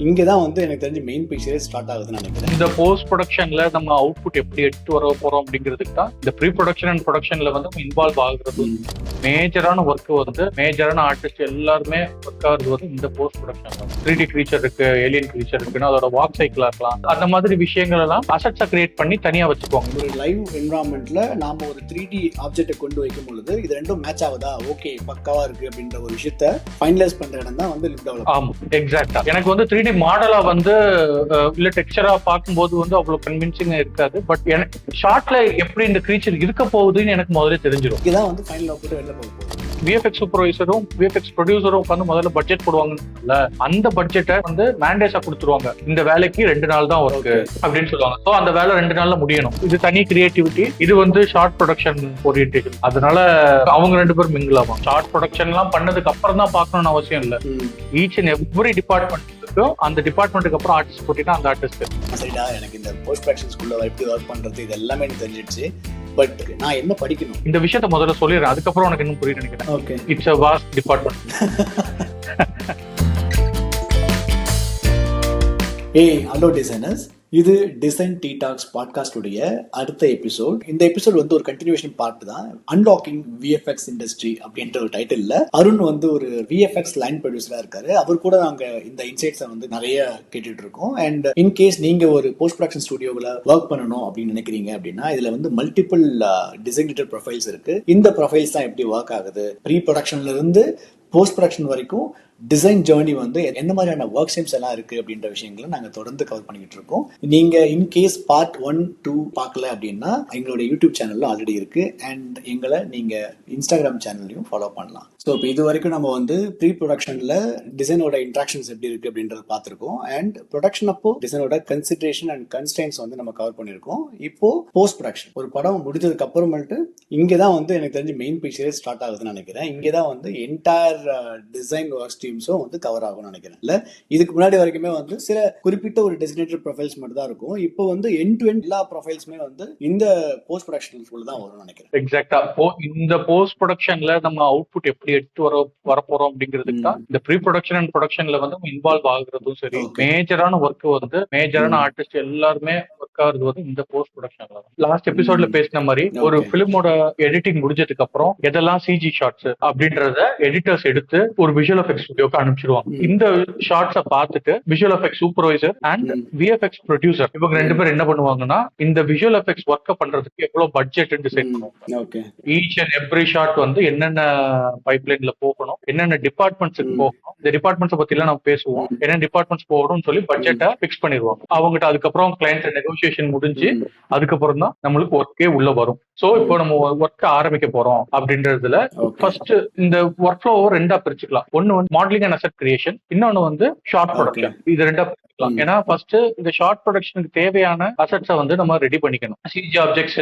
இங்கதான் வந்து எனக்கு தெரிஞ்சு மெயின் பிக்சரே ஸ்டார்ட் ஆகுதுன்னு நினைக்கிறேன். இந்த போஸ்ட் ப்ரொடக்ஷன்ல நம்ம அவுட்புட் எப்படி எடுத்து வர போறோம் அப்படிங்கிறதுக்கு தான் இந்த ப்ரீ ப்ரொடக்ஷன் அண்ட் ப்ரொடக்ஷன்ல வந்து இன்வால்வ் ஆகுறது. மேஜரான ஒர்க் வந்து மேஜரான ஆர்டிஸ்ட் எல்லாருமே ஒர்க் ஆகுறது வந்து இந்த போஸ்ட் ப்ரொடக்ஷன் தான். 3D கிரீச்சர் இருக்கு, ஏலியன் கிரீச்சர் இருக்குன்னா அதோட வாக் சைக்கிளா இருக்கலாம், அந்த மாதிரி விஷயங்கள் எல்லாம் அசட்ஸா கிரியேட் பண்ணி தனியா வச்சுக்குவாங்க. ஒரு லைவ் என்வரான்மெண்ட்ல நாம ஒரு 3D ஆப்ஜெக்டை கொண்டு வைக்கும் பொழுது இது ரெண்டும் மேட்ச் ஆகுதா, ஓகே பக்காவா இருக்கு அப்படின்ற ஒரு விஷயத்த ஃபைனலைஸ் பண்ற இடம் தான் வந்து லிப் டெவலப். ஆமா, எக்ஸாக்டா. எனக்கு வந்து 3D மாடலா வந்து இல்ல டெக்ஸ்சரா பார்க்கும்போது வந்து அவ்வளவு கன்வின்சிங்கா இருக்காது. பட் எனக்கு ஷார்ட்ல எப்படி இந்த கிரீச்சர் இருக்க போகுதுன்னு எனக்கு முதல்ல தெரிஞ்சிடும். இதுதான் வந்து ஃபைனல் அவுட்புட் வெளில போக போகுது. விஎஃப்எக்ஸ் சூப்பர்வைசரும் விஎஃப்எக்ஸ் ப்ரொடியூசரும் உட்காந்து முதல்ல பட்ஜெட் போடுவாங்கல்ல, அந்த பட்ஜெட்டை வந்து மேண்டேஸா கொடுத்துருவாங்க. இந்த வேலைக்கு 2 நாள் தான் ஒர்க் அப்படின்னு சொல்லுவாங்க. ஸோ அந்த வேலை 2 நாள்ல முடியணும். இது தனி கிரியேட்டிவிட்டி, இது வந்து ஷார்ட் ப்ரொடக்ஷன் ஓரியன்டேஷன். அதனால அவங்க 2 பேரும் மிங்கிள் ஆகும். ஷார்ட் ப்ரொடக்ஷன் எல்லாம் பண்ணதுக்கு அப்புறம் தான் பார்க்கணும்னு அவசியம் இல்லை. ஈச் அண்ட் எவ்ரி டிபார்ட்மெண்ட் அந்த டிபார்ட்மெண்ட்டுக்கு அப்புறம் ஆர்டிஸ்ட் போட்டினா அந்த ஆர்டிஸ்ட். சரிடா, எனக்கு இந்த போஸ்ட் ப்ரொடக்ஷன் ஸ்கூல்ல எப்படி ஒர்க் பண்றது இது எல்லாமே எனக்கு தெரிஞ்சிடுச்சு. பட் நான் என்ன படிக்கணும் இந்த விஷயத்த முதல்ல சொல்லிடுறேன், அதுக்கப்புறம் உனக்கு இன்னும் புரியும் நினைக்கிறேன். Okay, it's a vast department. Hello designers, இது டிசைன் டீ டாக்ஸ் பாட்காஸ்டுடைய அடுத்த எபிசோட். இந்த எபிசோட் வந்து ஒரு கண்டினியூஷன் பார்ட் தான். அன்லாக்கிங் விஎஃப்எக்ஸ் இண்டஸ்ட்ரி அப்படின்ற ஒரு டைட்டில்ல அருண் வந்து ஒரு விஎஃப்எக்ஸ் லைன் ப்ரொடியூசரா இருக்காரு. அவர் கூட நாங்க இந்த இன்சைட்ஸை வந்து நிறைய கேட்டுட்டு இருக்கோம். அண்ட் இன்கேஸ் நீங்க ஒரு போஸ்ட் ப்ரொடக்ஷன் ஸ்டுடியோவில் ஒர்க் பண்ணணும் அப்படின்னு நினைக்கிறீங்க அப்படின்னா இதுல வந்து மல்டிபிள் டிசைனேட்டட் ப்ரொஃபைல்ஸ் இருக்கு. இந்த ப்ரொஃபைல்ஸ் தான் எப்படி ஒர்க் ஆகுது, ப்ரீ ப்ரொடக்ஷன்ல இருந்து போஸ்ட் ப்ரொடக்ஷன் வரைக்கும் டிசைன் ஜேர்னி வந்து என்ன மாதிரியான ஒர்க் ஸ்ட்ரீம்ஸ் எல்லாம் இருக்கு அப்படின்ற விஷயங்களை நாங்க தொடர்ந்து கவர் பண்ணிட்டு இருக்கோம். நீங்க இன்கேஸ் பார்ட் 1, 2 பார்க்கல அப்படின்னா எங்களுடைய யூடியூப் சேனல்ல ஆல்ரெடி இருக்கு. அண்ட் எங்களை நீங்க இன்ஸ்டாகிராம் சேனல்லையும் ஃபாலோ பண்ணலாம். ஸோ இப்போ இது வரைக்கும் நம்ம வந்து ப்ரீ ப்ரொடக்ஷன்ல டிசைனோட இன்ட்ராக்ஷன்ஸ் எப்படி இருக்கு அப்படின்றத பார்த்துருக்கோம். அண்ட் ப்ரொடக்ஷன் அப்போ டிசைனோட கன்சிடரேஷன் அண்ட் கன்ஸ்ட்ரெயின்ஸ் வந்து நம்ம கவர் பண்ணியிருக்கோம். இப்போ போஸ்ட் ப்ரொடக்ஷன் ஒரு படம் முடிஞ்சதுக்கு அப்புறமேட்டு இங்கதான் வந்து எனக்கு தெரிஞ்சு மெயின் பிக்சரே ஸ்டார்ட் ஆகுதுன்னு நினைக்கிறேன். இங்கதான் வந்து என்டையர் டிசைன் ஒர்க் ஸ்ட்ரீம்ஸும் வந்து கவர் ஆகும்னு நினைக்கிறேன். இல்ல இதுக்கு முன்னாடி வரைக்குமே வந்து சில குறிப்பிட்ட ஒரு டெசிக்னேட்டட் ப்ரொஃபைல்ஸ் மட்டும் தான் இருக்கும். இப்போ வந்து எண்ட் டு எண்ட் எல்லா ப்ரொஃபைல்ஸுமே வந்து இந்த போஸ்ட் ப்ரொடக்ஷன் தான் வரும்னு நினைக்கிறேன். எக்ஸாக்டா. இந்த போஸ்ட் ப்ரொடக்ஷன்ல நம்ம அவுட்புட் எப்படி எடுத்து வர போறோம் அப்படிங்கிறதுக்கு தான் இந்த ப்ரீ ப்ரொடக்ஷன் அண்ட் ப்ரொடக்ஷன்ல வந்து இன்வால்வ் ஆகுறதும் சரி. மேஜரான ஒர்க் வந்து மேஜரான ஆர்டிஸ்ட் எல்லாருமே ஒர்க் ஆகுறது வந்து இந்த போஸ்ட் ப்ரொடக்ஷன்ல. லாஸ்ட் எபிசோட்ல பேசின மாதிரி ஒரு பிலிமோட எடிட்டிங் முடிஞ்சதுக்கு அப்புறம் எதெல்லாம் சிஜி ஷார்ட்ஸ் அப்படின்றத எடிட்டர்ஸ் எடுத்து ஒரு விஷுவல் எஃபெக்ட்ஸ் ஸ்டுடியோக்கு அனுப்பிச்சிருவாங்க. இந்த ஷார்ட்ஸை பார்த்துட்டு visual effects supervisor and VFX producer இவங்க 2 பேரும் என்ன பண்ணுவாங்கன்னா இந்த விஷுவல் எஃபெக்ட்ஸ் ஒர்க் பண்றதுக்கு எவ்வளவு பட்ஜெட் டிசைட் பண்ணுவாங்க. ஈச் அண்ட் எவ்ரி ஷார்ட் வந்து என்னென்ன பைப்லைன்ல போகணும், என்னென்ன டிபார்ட்மெண்ட்ஸுக்கு போகணும், இந்த டிபார்ட்மெண்ட்ஸ் பத்தி எல்லாம் நம்ம பேசுவோம், என்ன டிபார்ட்மெண்ட்ஸ் போகணும்னு சொல்லி பட்ஜெட்டை பிக்ஸ் பண்ணிடுவாங்க. அவங்ககிட்ட அதுக்கப்புறம் கிளைண்ட் நெகோசியேஷன் முடிஞ்சு அதுக்கப்புறம் தான் நம்மளுக்கு ஒர்க்கே உள்ள வரும். சோ இப்போ நம்ம ஒர்க் ஆரம்பிக்க போறோம் அப்படின்றதுல ஃபர்ஸ்ட் இந்த ஒர்க் ஃப்ளோ 2ஆ பிரிச்சுக்கலாம். ஒன்னு வந்து மாடலிங் அண்ட் அசெட் கிரியேஷன், இன்னொன்னு வந்து ஷார்ட் ப்ரொடக்ஷன். இது 2ஆ பிரிச்சுக்கலாம். ஏன்னா ஃபர்ஸ்ட் இந்த ஷார்ட் ப்ரொடக்ஷனுக்கு தேவையான அசெட்ஸை வந்து நம்ம ரெடி பண்ணிக்கணும். சிஜி ஆப்ஜெக்ட்ஸ்,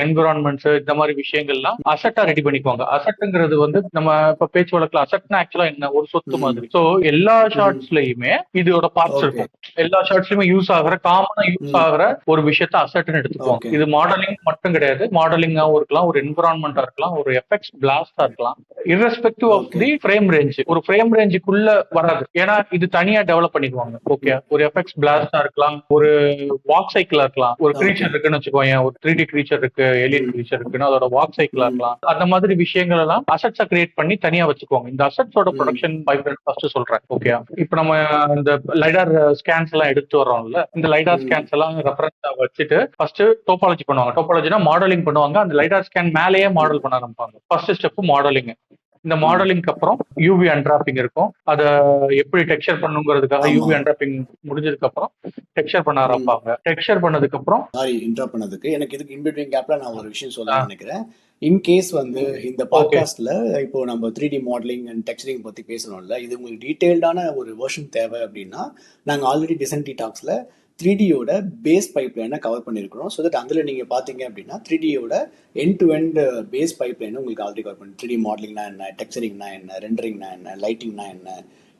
என்விரான்மெண்ட்ஸ், இந்த மாதிரி விஷயங்கள்லாம் அசெட்டா ரெடி பண்ணிக்குவாங்க. அசெட்ங்கிறது வந்து நம்ம இப்ப பேச்சு வழக்குல அசெட்னா ஆக்சுவலா என்ன, ஒரு சொத்து மாதிரி. சோ எல்லா ஷார்ட்ஸ்லயுமே இதோட பார்ட்ஸ் இருக்கும். எல்லா ஷார்ட்ஸ்லயுமே யூஸ் ஆகிற காமனா யூஸ் ஆகிற ஒரு விஷயத்த அசெட்னு எடுத்துக்குவாங்க. இது மாடலிங் மட்டும் கிடையாது, மாடலிங்காவும் இருக்கலாம், ஒரு என்விரான்மெண்டா இருக்கலாம், ஒரு எஃபெக்ட்ஸ் பிளாஸ்டா இருக்கலாம். irrespective of the frame range, ஒரு ஃப்ரேம் ரேஞ்சுக்குள்ள வராது. ஏன்னா இது தனியா டெவலப் பண்ணிக்குவாங்க. ஓகே, ஒரு எஃபெக்ட்ஸ் பிளாஸ்டா இருக்கலாம், ஒரு வாக் சைக்கிளா இருக்கலாம், ஒரு கிரீச்சர் இருக்குன்னு வச்சுக்கோங்க, ஒரு 3D கிரீச்சர் இருக்கு, ஏலியன் கிரீச்சர் இருக்குன்னா அதோட வாக் சைக்கிளா இருக்கலாம். அந்த மாதிரி விஷயங்கள் எல்லாம் அசெட்ஸா கிரியேட் பண்ணி தனியா வச்சுக்குவாங்க. இந்த அசெட்ஸோட ப்ரொடக்ஷன் பைப்லைன் ஃபர்ஸ்ட் சொல்றேன். ஓகே, இப்ப நம்ம இந்த லைடார் ஸ்கேன்ஸ் எல்லாம் எடுத்து வர்றோம்ல, இந்த லைடார் ஸ்கேன்ஸ் எல்லாம் ரெஃபரன்ஸா வச்சுட்டு ஃபர்ஸ்ட் டோபாலஜி பண்ணுவாங்க. டோபாலஜினா மாடலிங் பண்ணுவாங்க. அந்த லைடார் ஸ்கேன் மேலேயே மாடல் பண்ண ஆரம்பிப்பாங்க. First step modelling. இந்த மாடலிங்க்கு அப்புறம் யூவி அன்ராப்பிங் இருக்கும். அதை எப்படி டெக்ஸ்சர் பண்ணுங்கிறதுக்காக யூவி அன்ராப்பிங் முடிஞ்சதுக்கு அப்புறம் டெக்ஸ்சர் பண்ண ஆரம்பிப்பாங்க. டெக்ஸ்சர் பண்ணதுக்கு அப்புறம் இன்டரப்ட் பண்ணதுக்கு எனக்கு இதுக்கு இன்பிட்வீன் கேப்ல நான் ஒரு விஷயம் சொல்ல நினைக்கிறேன். இன்கேஸ் வந்து இந்த பாட்காஸ்ட்ல இப்போ நம்ம 3D மாடலிங் அண்ட் டெக்ஸ்சரிங் பத்தி பேசணும்ல, இது உங்களுக்கு டீடைல்டான ஒரு வெர்ஷன் தேவை அப்படின்னா நாங்க ஆல்ரெடி டிசைன் டீ டாக்ஸ்ல 3Dயோட பேஸ் பைப்லைனை கவர் பண்ணியிருக்கிறோம். ஸோ தட் அதில் நீங்கள் பார்த்தீங்க அப்படின்னா 3Dயோட எண்ட் டு எண்ட் பேஸ் பைப்லைனை உங்களுக்கு ஆல்ரெடி கவர் பண்ணி 3D மாடலிங்னா என்ன, டெக்ஸ்சரிங்னா என்ன, ரெண்டரிங்னா என்ன, லைட்டிங்னா என்ன,